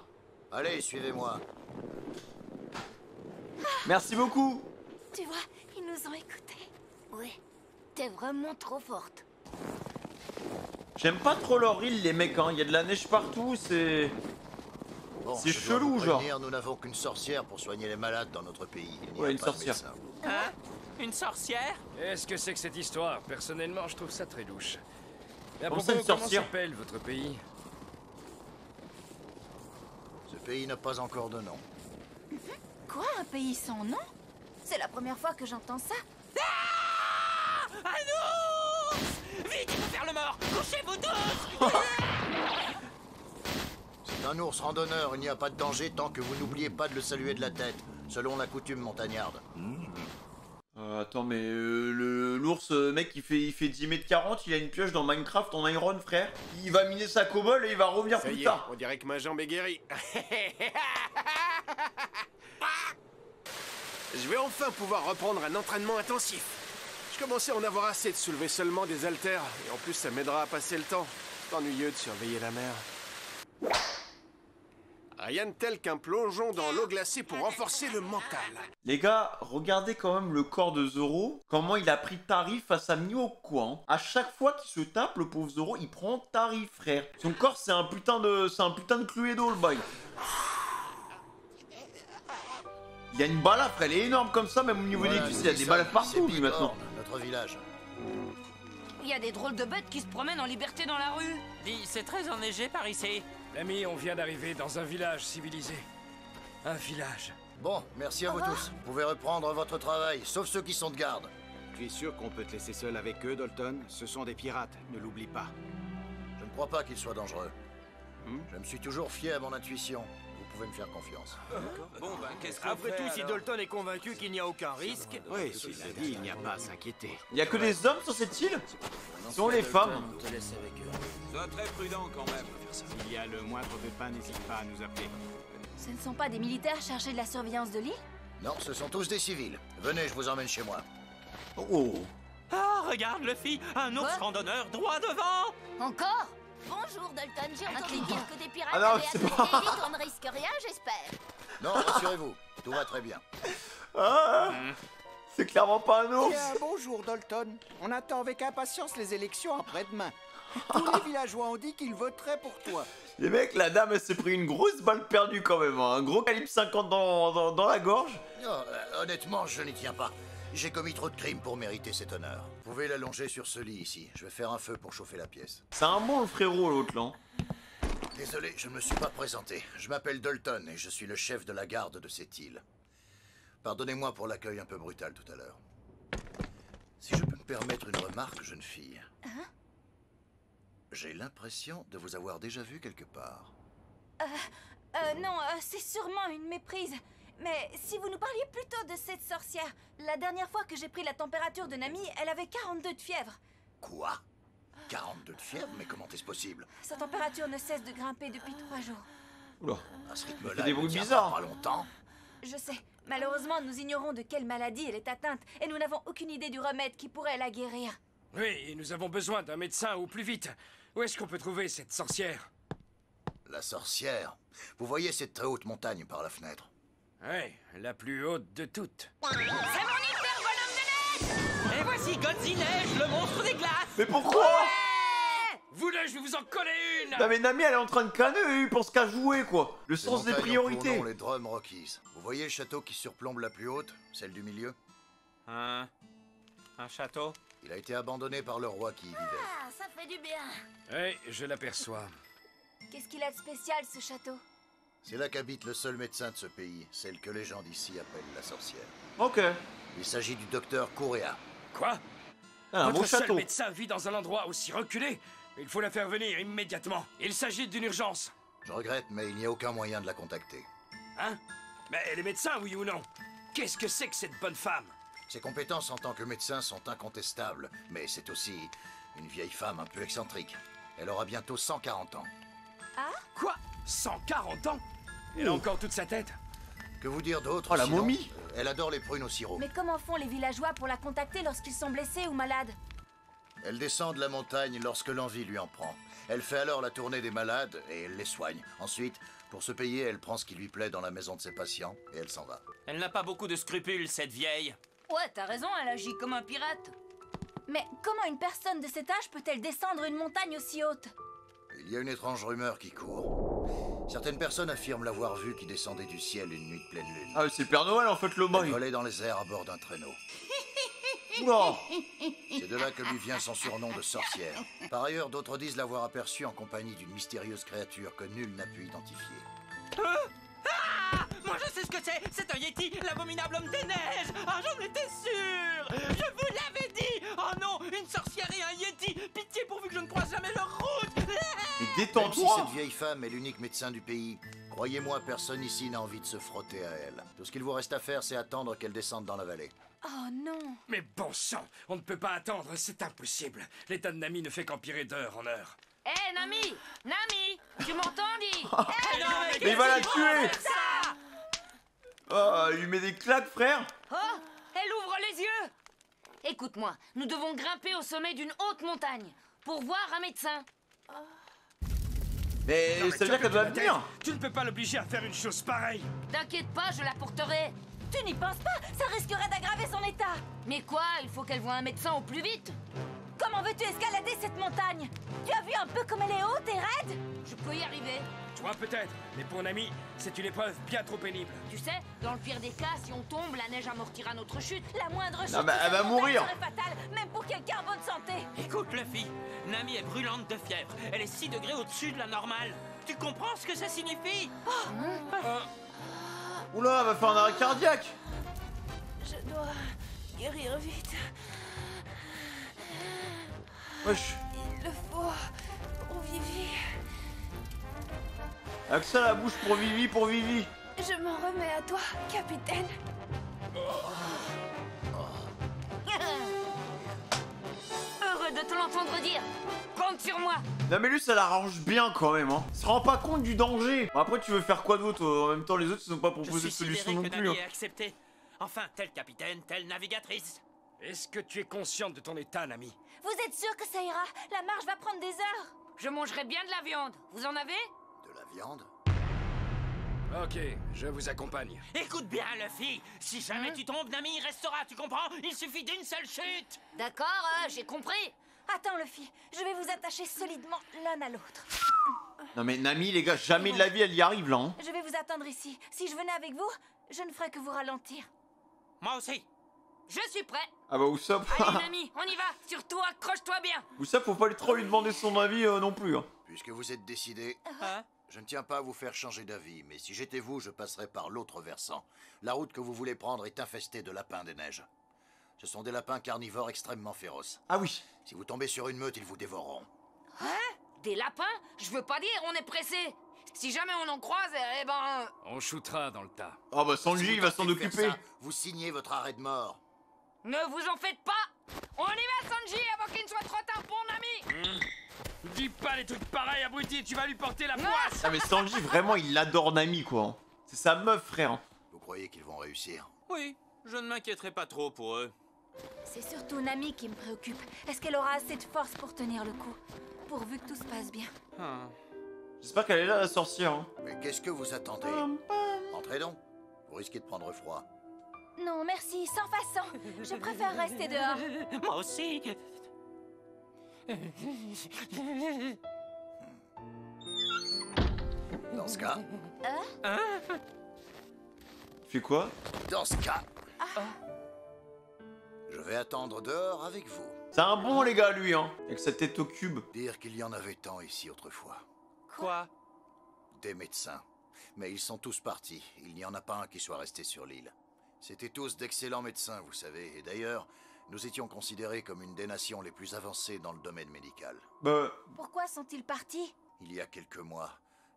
Allez, suivez-moi. Merci beaucoup. Tu vois, ils nous ont écoutés. Oui, t'es vraiment trop forte. J'aime pas trop leur île, les mecs, hein. Il y a de la neige partout, c'est... Bon, c'est je dois chelou, vous genre. prévenir, nous n'avons qu'une sorcière pour soigner les malades dans notre pays. Il n'y Ouais, a une pas de sorcière. médecin. Hein? Une sorcière? Qu'est-ce que c'est que cette histoire? Personnellement, je trouve ça très louche. Mais à Comment propos, ça, une comment sorcière? s'appelle votre pays? Ce pays n'a pas encore de nom. Quoi, un pays sans nom? C'est la première fois que j'entends ça. Un ours! Vite, il faut faire le mort! Couchez-vous tous! C'est un ours randonneur, il n'y a pas de danger tant que vous n'oubliez pas de le saluer de la tête, selon la coutume montagnarde. Attends, mais l'ours, mec, il fait 10 mètres 40, il a une pioche dans Minecraft en iron, frère. Il va miner sa cobble et il va revenir Ça plus y est, tard. on dirait que ma jambe est guérie. Je vais enfin pouvoir reprendre un entraînement intensif. Je commençais à en avoir assez de soulever seulement des haltères, et en plus ça m'aidera à passer le temps. C'est ennuyeux de surveiller la mer. Rien de tel qu'un plongeon dans l'eau glacée pour renforcer le mental. Les gars, regardez quand même le corps de Zoro, comment il a pris tarif face à Mihawk, quoi. Hein. À chaque fois qu'il se tape, le pauvre Zoro, il prend tarif, frère. Son corps, c'est un putain de Cluedo, le boy. Il y a une balafre, elle est énorme comme ça, même au niveau des cuisses, il y a des balafres partout, lui, maintenant. Notre village. Il y a des drôles de bêtes qui se promènent en liberté dans la rue. Dis, c'est très enneigé par ici. L'ami, on vient d'arriver dans un village civilisé. Un village. Bon, merci à vous tous. Vous pouvez reprendre votre travail, sauf ceux qui sont de garde. Tu es sûr qu'on peut te laisser seul avec eux, Dalton? Ce sont des pirates, ne l'oublie pas. Je ne crois pas qu'ils soient dangereux. Je me suis toujours fié à mon intuition. Vous pouvez me faire confiance. Bon, ben, qu'est-ce qu'on Après fait, tout, si alors Dalton est convaincu qu'il n'y a aucun risque... Oui, cela dit, il n'y a pas à s'inquiéter. Il y a que des hommes sur cette île? Ce sont les femmes. On te laisse avec eux. Sois très prudent quand même. S'il y a le moindre pépin, n'hésite pas à nous appeler. Ce ne sont pas des militaires chargés de la surveillance de l'île? Non, ce sont tous des civils. Venez, je vous emmène chez moi. Oh. Ah, regarde, Luffy, un ours randonneur droit devant! Encore? Bonjour, Dalton. J'ai entendu dire que des pirates Ah non, avaient c'est attaqué pas- l'île. On ne risque rien, j'espère. Non, rassurez-vous, tout va très bien. Ah, c'est clairement pas un ours. Bien, bonjour Dalton. On attend avec impatience les élections après-demain. Tous les villageois ont dit qu'ils voteraient pour toi. Les mecs, la dame, elle s'est pris une grosse balle perdue quand même. Hein. Un gros calibre 50 dans la gorge. Non, honnêtement, je n'y tiens pas. J'ai commis trop de crimes pour mériter cet honneur. Vous pouvez l'allonger sur ce lit ici. Je vais faire un feu pour chauffer la pièce. C'est un bon le frérot, l'autre, là. Désolé, je ne me suis pas présenté. Je m'appelle Dalton et je suis le chef de la garde de cette île. Pardonnez-moi pour l'accueil un peu brutal tout à l'heure. Si je peux me permettre une remarque, jeune fille. J'ai l'impression de vous avoir déjà vu quelque part. Non, c'est sûrement une méprise. Mais si vous nous parliez plutôt de cette sorcière, la dernière fois que j'ai pris la température de Nami, elle avait 42 de fièvre. Quoi 42 de fièvre? Mais comment est-ce possible? Sa température ne cesse de grimper depuis 3 jours. Oula. À ce Il rythme-là, fait des elle ne bruits tient bizarres. pas longtemps. Je sais. Malheureusement, nous ignorons de quelle maladie elle est atteinte et nous n'avons aucune idée du remède qui pourrait la guérir. Oui, et nous avons besoin d'un médecin au plus vite. Où est-ce qu'on peut trouver cette sorcière? La sorcière. Vous voyez cette très haute montagne par la fenêtre? Oui, la plus haute de toutes. C'est mon hyper bonhomme de neige! Et voici Godzilla, le monstre des glaces! Mais pourquoi? Voulez, je vais vous en coller une! Non mais Nami, elle est en train de canner, il pense qu'à jouer, quoi. Le Ces sens des montagnes ont pour priorités. nom les Drum Rockies. Vous voyez le château qui surplombe la plus haute, celle du milieu? Un château? Il a été abandonné par le roi qui y vivait. Ah, ça fait du bien. Oui, je l'aperçois. Qu'est-ce qu'il a de spécial, ce château? C'est là qu'habite le seul médecin de ce pays, celle que les gens d'ici appellent la sorcière. Ok. Il s'agit du docteur Correa. Quoi? Ah, un Votre beau seul château. médecin vit dans un endroit aussi reculé? Il faut la faire venir immédiatement. Il s'agit d'une urgence. Je regrette, mais il n'y a aucun moyen de la contacter. Hein? Mais elle est médecin, oui ou non? Qu'est-ce que c'est que cette bonne femme? Ses compétences en tant que médecin sont incontestables, mais c'est aussi une vieille femme un peu excentrique. Elle aura bientôt 140 ans. Ah? Quoi? 140 ans? Elle a encore toute sa tête? Que vous dire d'autre? Oh, la sinon, momie. Elle adore les prunes au sirop. Mais comment font les villageois pour la contacter lorsqu'ils sont blessés ou malades? Elle descend de la montagne lorsque l'envie lui en prend. Elle fait alors la tournée des malades et elle les soigne. Ensuite, pour se payer, elle prend ce qui lui plaît dans la maison de ses patients et elle s'en va. Elle n'a pas beaucoup de scrupules, cette vieille. Ouais, t'as raison, elle agit comme un pirate. Mais comment une personne de cet âge peut-elle descendre une montagne aussi haute? Il y a une étrange rumeur qui court. Certaines personnes affirment l'avoir vue qui descendait du ciel une nuit de pleine lune. Ah, c'est Père Noël en fait le Elle boy. volait dans les airs à bord d'un traîneau. Oula. C'est de là que lui vient son surnom de sorcière. Par ailleurs, d'autres disent l'avoir aperçue en compagnie d'une mystérieuse créature que nul n'a pu identifier. Moi je sais ce que c'est. C'est un Yeti, l'abominable homme des neiges. Ah, j'en étais sûr. Je vous l'avais dit. Oh non, une sorcière et un Yeti. Pitié pourvu que je ne croise jamais leur route. Mais Même si détends-toi. cette vieille femme est l'unique médecin du pays, croyez-moi, personne ici n'a envie de se frotter à elle. Tout ce qu'il vous reste à faire, c'est attendre qu'elle descende dans la vallée. Oh non! Mais bon sang, on ne peut pas attendre, c'est impossible. L'état de Nami ne fait qu'empirer d'heure en heure. Hé, Nami! Nami! Tu m'entends, dis? Mais il va la tuer. Ah, il lui met des claques, frère. Oh! Elle ouvre les yeux! Écoute-moi, nous devons grimper au sommet d'une haute montagne pour voir un médecin. Mais Non, ça veut dire qu'elle doit venir. Tu ne peux pas l'obliger à faire une chose pareille. T'inquiète pas, je la porterai. Tu n'y penses pas? Ça risquerait d'aggraver son état! Mais quoi? Il faut qu'elle voie un médecin au plus vite. Comment veux-tu escalader cette montagne? Tu as vu un peu comme elle est haute et raide? Je peux y arriver. Toi peut-être, mais pour Nami, c'est une épreuve bien trop pénible. Tu sais, dans le pire des cas, si on tombe, la neige amortira notre chute. La moindre chute Non, mais de elle cette va montagne mourir. serait fatale, même pour quelqu'un en bonne santé! Écoute, Luffy, Nami est brûlante de fièvre. Elle est 6 degrés au-dessus de la normale. Tu comprends ce que ça signifie? Oula, elle va faire un arrêt cardiaque. Je dois guérir vite. Wesh. Il le faut pour Vivi. Avec ça, la bouche pour Vivi, pour Vivi. Je m'en remets à toi, capitaine. Heureux de te l'entendre dire. Compte sur moi. Non mais lui ça l'arrange bien quand même hein. Il se rend pas compte du danger. Bon, après tu veux faire quoi d'autre? En même temps les autres ils ont pas Je proposé suis de solution sidéré non que plus. Nami Hein. ait accepté. Enfin, tel capitaine, telle navigatrice. Est-ce que tu es consciente de ton état, Nami? Vous êtes sûr que ça ira? La marche va prendre des heures. Je mangerai bien de la viande. Vous en avez? De la viande? Ok, je vous accompagne. Écoute bien, Luffy. Si jamais tu tombes, Nami restera, tu comprends? Il suffit d'une seule chute. D'accord, j'ai compris. Attends, Luffy, je vais vous attacher solidement l'un à l'autre. Non mais Nami les gars, jamais de la vie elle y arrive là hein. Je vais vous attendre ici. Si je venais avec vous, je ne ferais que vous ralentir. Moi aussi. Je suis prêt. Ah bah Usopp. Allez, Nami, on y va. Surtout, accroche-toi bien. Usopp faut pas trop lui demander son avis non plus hein. Puisque vous êtes décidé, Hein? je ne tiens pas à vous faire changer d'avis, mais si j'étais vous, je passerais par l'autre versant. La route que vous voulez prendre est infestée de lapins des neiges. Ce sont des lapins carnivores extrêmement féroces. Ah oui. Si vous tombez sur une meute, ils vous dévoreront. Hein? Des lapins? Je veux pas dire, on est pressé. Si jamais on en croise, eh ben... On shootera dans le tas. Ah bah Si Sanji vous il va tentez s'en de faire occuper. ça, vous signez votre arrêt de mort. Ne vous en faites pas. On y va, Sanji, avant qu'il ne soit trop tard pour Nami. Dis pas des trucs pareils, abruti, tu vas lui porter la poisse. Ah mais Sanji vraiment il adore Nami quoi hein. C'est sa meuf frère hein. Vous croyez qu'ils vont réussir? Oui, je ne m'inquiéterai pas trop pour eux. C'est surtout Nami qui me préoccupe. Est-ce qu'elle aura assez de force pour tenir le coup? Pourvu que tout se passe bien. J'espère qu'elle est là la sorcière hein. Mais qu'est-ce que vous attendez? Entrez donc. Vous risquez de prendre froid. Non, merci, sans façon. Je préfère rester dehors. Moi aussi. Dans ce cas, Tu fais quoi? dans ce cas, je vais attendre dehors avec vous. C'est un bon les gars lui hein. Avec sa tête au cube. Dire qu'il y en avait tant ici autrefois. Quoi? Des médecins. Mais ils sont tous partis. Il n'y en a pas un qui soit resté sur l'île. C'étaient tous d'excellents médecins, vous savez. Et d'ailleurs, nous étions considérés comme une des nations les plus avancées dans le domaine médical. Pourquoi sont-ils partis? Il y a quelques mois,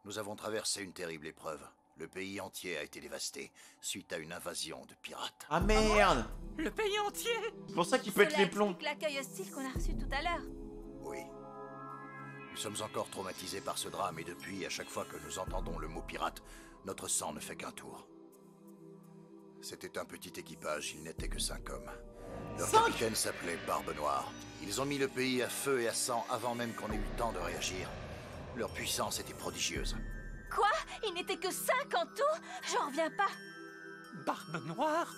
nous avons traversé une terrible épreuve. Le pays entier a été dévasté suite à une invasion de pirates. Ah merde! Le pays entier? C'est pour ça qu'ils pètent les plombs. Cela explique l'accueil hostile qu'on a reçu tout à l'heure. Oui. Nous sommes encore traumatisés par ce drame et depuis, à chaque fois que nous entendons le mot pirate, notre sang ne fait qu'un tour. C'était un petit équipage, il n'était que 5 hommes. Leur capitaine s'appelait Barbe Noire. Ils ont mis le pays à feu et à sang avant même qu'on ait eu le temps de réagir. Leur puissance était prodigieuse. Quoi? Il n'était que 5 en tout? J'en reviens pas. Barbe Noire?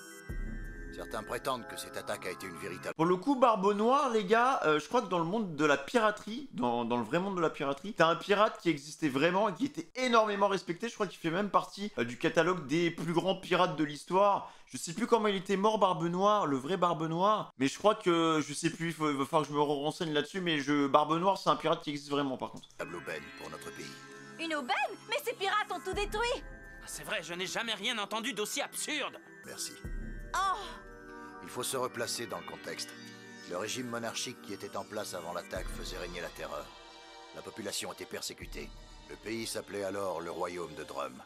Certains prétendent que cette attaque a été une véritable... Pour le coup, Barbe Noire, les gars, je crois que dans le monde de la piraterie, dans le vrai monde de la piraterie, t'as un pirate qui existait vraiment et qui était énormément respecté. Je crois qu'il fait même partie du catalogue des plus grands pirates de l'histoire. Je sais plus comment il était mort, Barbe Noire, le vrai Barbe Noire. Mais je crois que, je sais plus, il va falloir que je me renseigne là-dessus. Mais Barbe Noire, c'est un pirate qui existe vraiment, par contre. Aubaine pour notre pays. Une aubaine? Mais ces pirates ont tout détruit! C'est vrai, je n'ai jamais rien entendu d'aussi absurde. Merci. Oh! Il faut se replacer dans le contexte. Le régime monarchique qui était en place avant l'attaque faisait régner la terreur. La population était persécutée. Le pays s'appelait alors le royaume de Drum.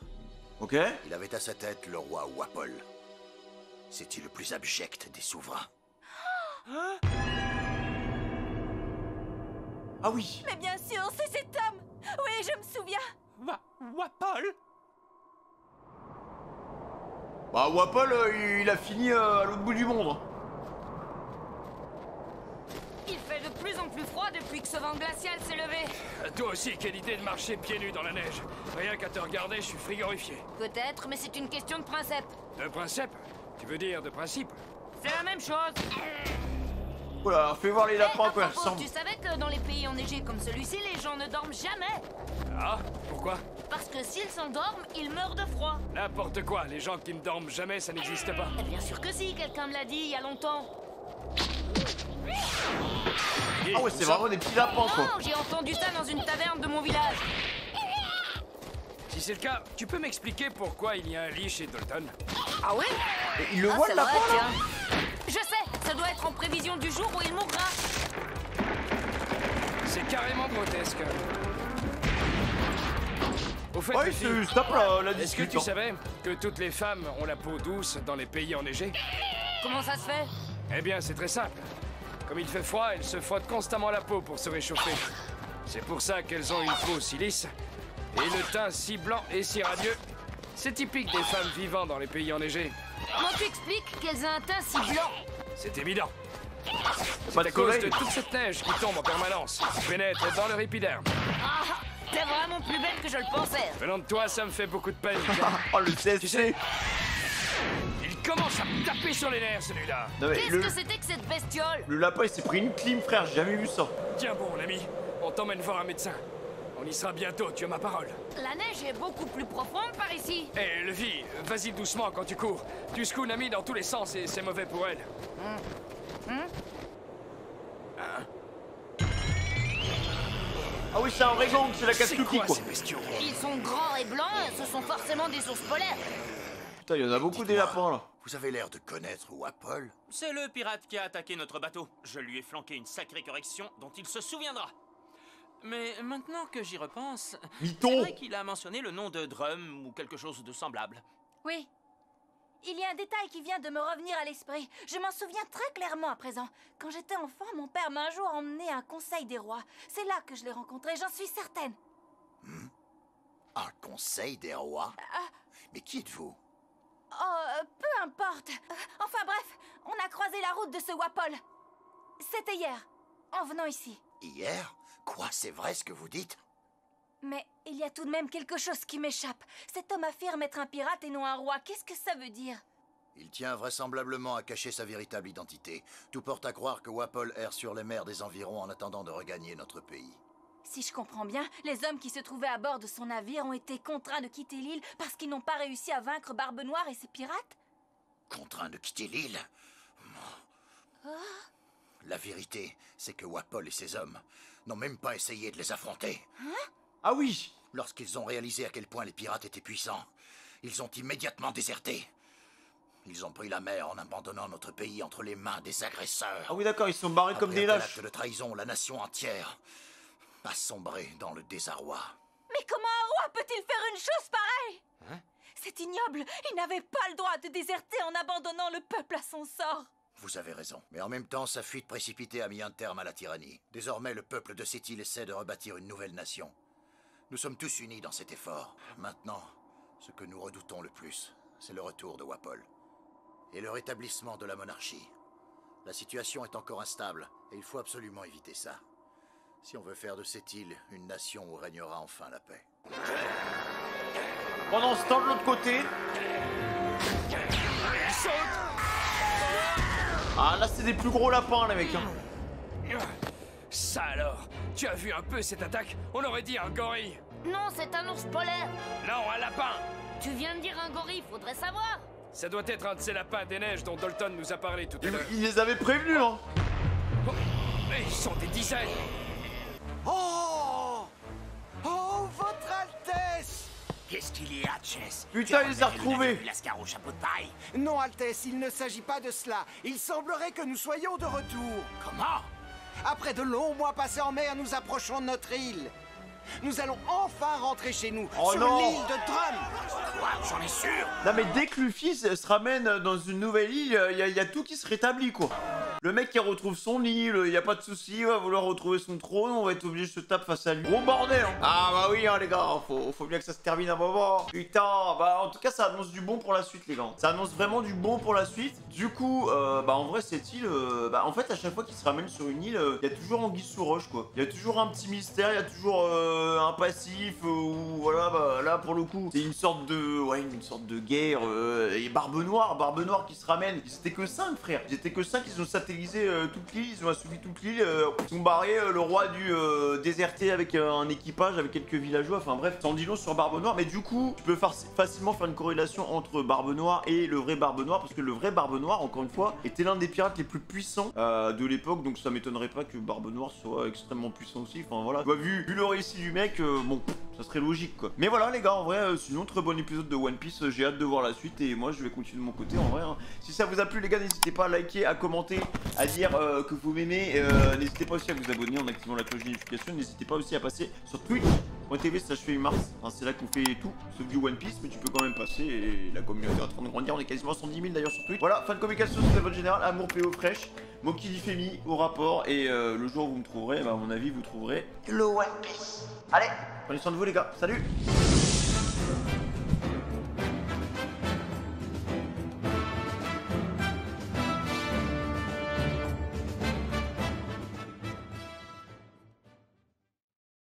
Ok. Il avait à sa tête le roi Wapol. C'était le plus abject des souverains. Ah oui. Mais bien sûr, c'est cet homme! Oui, je me souviens! Wapol? Bah Wapol, il a fini à l'autre bout du monde. Il fait de plus en plus froid depuis que ce vent glacial s'est levé. Toi aussi, quelle idée de marcher pieds nus dans la neige. Rien qu'à te regarder, je suis frigorifié. Peut-être, mais c'est une question de principe. De principe? Tu veux dire de principe? C'est la même chose. Voilà, fais voir les lapins quoi, ils Propos, ressemblent. tu savais que dans les pays enneigés comme celui-ci, les gens ne dorment jamais? Ah, pourquoi? Parce que s'ils s'endorment, ils meurent de froid. N'importe quoi, les gens qui ne dorment jamais, ça n'existe pas. Bien sûr que si, quelqu'un me l'a dit il y a longtemps. Ah ouais, c'est vraiment des petits lapins quoi. Non, j'ai entendu ça dans une taverne de mon village. Si c'est le cas, tu peux m'expliquer pourquoi il y a un lit chez Dalton? Ah ouais? Il le voit c'est le lapin vrai, là? tiens. Je sais, ça doit être en prévision du jour où il mourra. C'est carrément grotesque. Au fait, Ouais, les filles, c'est tape la est-ce que discute, tu hein. savais que toutes les femmes ont la peau douce dans les pays enneigés? Comment ça se fait? Eh bien, c'est très simple. Comme il fait froid, elles se frottent constamment la peau pour se réchauffer. C'est pour ça qu'elles ont une peau si lisse et le teint si blanc et si radieux. C'est typique des femmes vivant dans les pays enneigés. Comment tu expliques qu'elles ont un teint si blanc? C'est évident. C'est Pas à de cause soleil. de toute cette neige qui tombe en permanence, qui pénètre dans leur épiderme. Ah, t'es vraiment plus belle que je le pensais. Venant de toi, ça me fait beaucoup de peine. Oh le CSC. Tu sais, il commence à me taper sur les nerfs, celui-là. Non, mais Qu'est-ce que c'était que cette bestiole? le lapin il s'est pris une clim frère, j'ai jamais vu ça. Tiens bon, ami, on t'emmène voir un médecin. On y sera bientôt, tu as ma parole. La neige est beaucoup plus profonde par ici. Hé, Levi, vas-y doucement quand tu cours. Tu secoues Nami dans tous les sens et c'est mauvais pour elle. Ah oui, c'est un vrai gang, c'est la Katsuki quoi. ces bestiaux? Ils sont grands et blancs, ce sont forcément des ours polaires. Putain, il y en a beaucoup des lapins là. Vous avez l'air de connaître Wapol. C'est le pirate qui a attaqué notre bateau. Je lui ai flanqué une sacrée correction dont il se souviendra. Mais maintenant que j'y repense, Mython. c'est vrai qu'il a mentionné le nom de Drum ou quelque chose de semblable. Oui. Il y a un détail qui vient de me revenir à l'esprit. Je m'en souviens très clairement à présent. Quand j'étais enfant, mon père m'a un jour emmené à un conseil des rois. C'est là que je l'ai rencontré, j'en suis certaine. Un conseil des rois? Mais qui êtes-vous? Oh, peu importe. Enfin bref, on a croisé la route de ce Wapol. C'était hier, en venant ici. Hier? Quoi, c'est vrai ce que vous dites? Mais il y a tout de même quelque chose qui m'échappe. Cet homme affirme être un pirate et non un roi. Qu'est-ce que ça veut dire? Il tient vraisemblablement à cacher sa véritable identité. Tout porte à croire que Wapol erre sur les mers des environs en attendant de regagner notre pays. Si je comprends bien, les hommes qui se trouvaient à bord de son navire ont été contraints de quitter l'île parce qu'ils n'ont pas réussi à vaincre Barbe Noire et ses pirates? Contraint de quitter l'île? La vérité, c'est que Wapol et ses hommes n'ont même pas essayé de les affronter. Ah oui. Lorsqu'ils ont réalisé à quel point les pirates étaient puissants, ils ont immédiatement déserté. Ils ont pris la mer en abandonnant notre pays entre les mains des agresseurs. Ah oui d'accord, ils sont barrés comme des lâches. Après l'acte de trahison, la nation entière a sombré dans le désarroi. Mais comment un roi peut-il faire une chose pareille? C'est ignoble. Il n'avait pas le droit de déserter en abandonnant le peuple à son sort. Vous avez raison. Mais en même temps, sa fuite précipitée a mis un terme à la tyrannie. Désormais, le peuple de cette île essaie de rebâtir une nouvelle nation. Nous sommes tous unis dans cet effort. Maintenant, ce que nous redoutons le plus, c'est le retour de Wapol et le rétablissement de la monarchie. La situation est encore instable et il faut absolument éviter ça. Si on veut faire de cette île une nation où régnera enfin la paix. Pendant ce temps, de l'autre côté... Ah là, c'est des plus gros lapins, les mecs. Ça alors, tu as vu un peu cette attaque? On aurait dit un gorille. Non, c'est un ours polaire. Non, un lapin. Tu viens de dire un gorille, faudrait savoir. Ça doit être un de ces lapins des neiges dont Dalton nous a parlé tout à l'heure. Il les avait prévenus, hein. Mais ils sont des dizaines. Oh! Oh, votre Altesse! Qu'est-ce qu'il y a, Chess? Putain, il les a retrouvés. Lascar au chapeau de paille. Non, Altesse, il ne s'agit pas de cela. Il semblerait que nous soyons de retour. Comment? Après de longs mois passés en mer, nous approchons de notre île. Nous allons enfin rentrer chez nous, sur l'île de Drum. Quoi? J'en ai sûr. Non mais dès que Luffy se ramène dans une nouvelle île, il y a tout qui se rétablit quoi. Le mec qui retrouve son île, il y a pas de souci, il va vouloir retrouver son trône, on va être obligé de se taper face à lui. Gros bordel hein. Ah bah oui hein, les gars, faut bien que ça se termine un moment. Putain, bah en tout cas ça annonce du bon pour la suite les gars. Ça annonce vraiment du bon pour la suite. Du coup, bah en vrai cette île, en fait à chaque fois qu'il se ramène sur une île, il y a toujours anguille sous roche quoi. Il y a toujours un petit mystère, il y a toujours un passif ou voilà, bah là pour le coup c'est une sorte de guerre et Barbe Noire qui se ramène. Ils étaient que 5 frère, ils étaient que 5, ils ont satellisé toute l'île, ils ont assouvi toute l'île, ils ont barré le roi du déserté avec un équipage, avec quelques villageois, enfin bref, ça en dit long sur Barbe Noire, mais du coup tu peux facilement faire une corrélation entre Barbe Noire et le vrai Barbe Noire, parce que le vrai Barbe Noire, encore une fois, était l'un des pirates les plus puissants de l'époque, donc ça m'étonnerait pas que Barbe Noire soit extrêmement puissant aussi, enfin voilà, bah, vu le récit du mec, bon, ça serait logique quoi. Mais voilà les gars, en vrai, sinon très bon épisode de One Piece, j'ai hâte de voir la suite et moi je vais continuer de mon côté en vrai. Hein. Si ça vous a plu les gars, n'hésitez pas à liker, à commenter, à dire que vous m'aimez, n'hésitez pas aussi à vous abonner en activant la cloche de notification, n'hésitez pas aussi à passer sur twitch.tv/mars, enfin, c'est là qu'on fait tout, sauf du One Piece, mais tu peux quand même passer et la communauté est en train de grandir, on est quasiment 110 000 d'ailleurs sur Twitch. Voilà, fin de communication sur votre général, amour PO fraîche, Moki Femi au rapport et le jour où vous me trouverez, bah, à mon avis vous trouverez le One Piece. Allez, prenez soin de vous les gars, salut.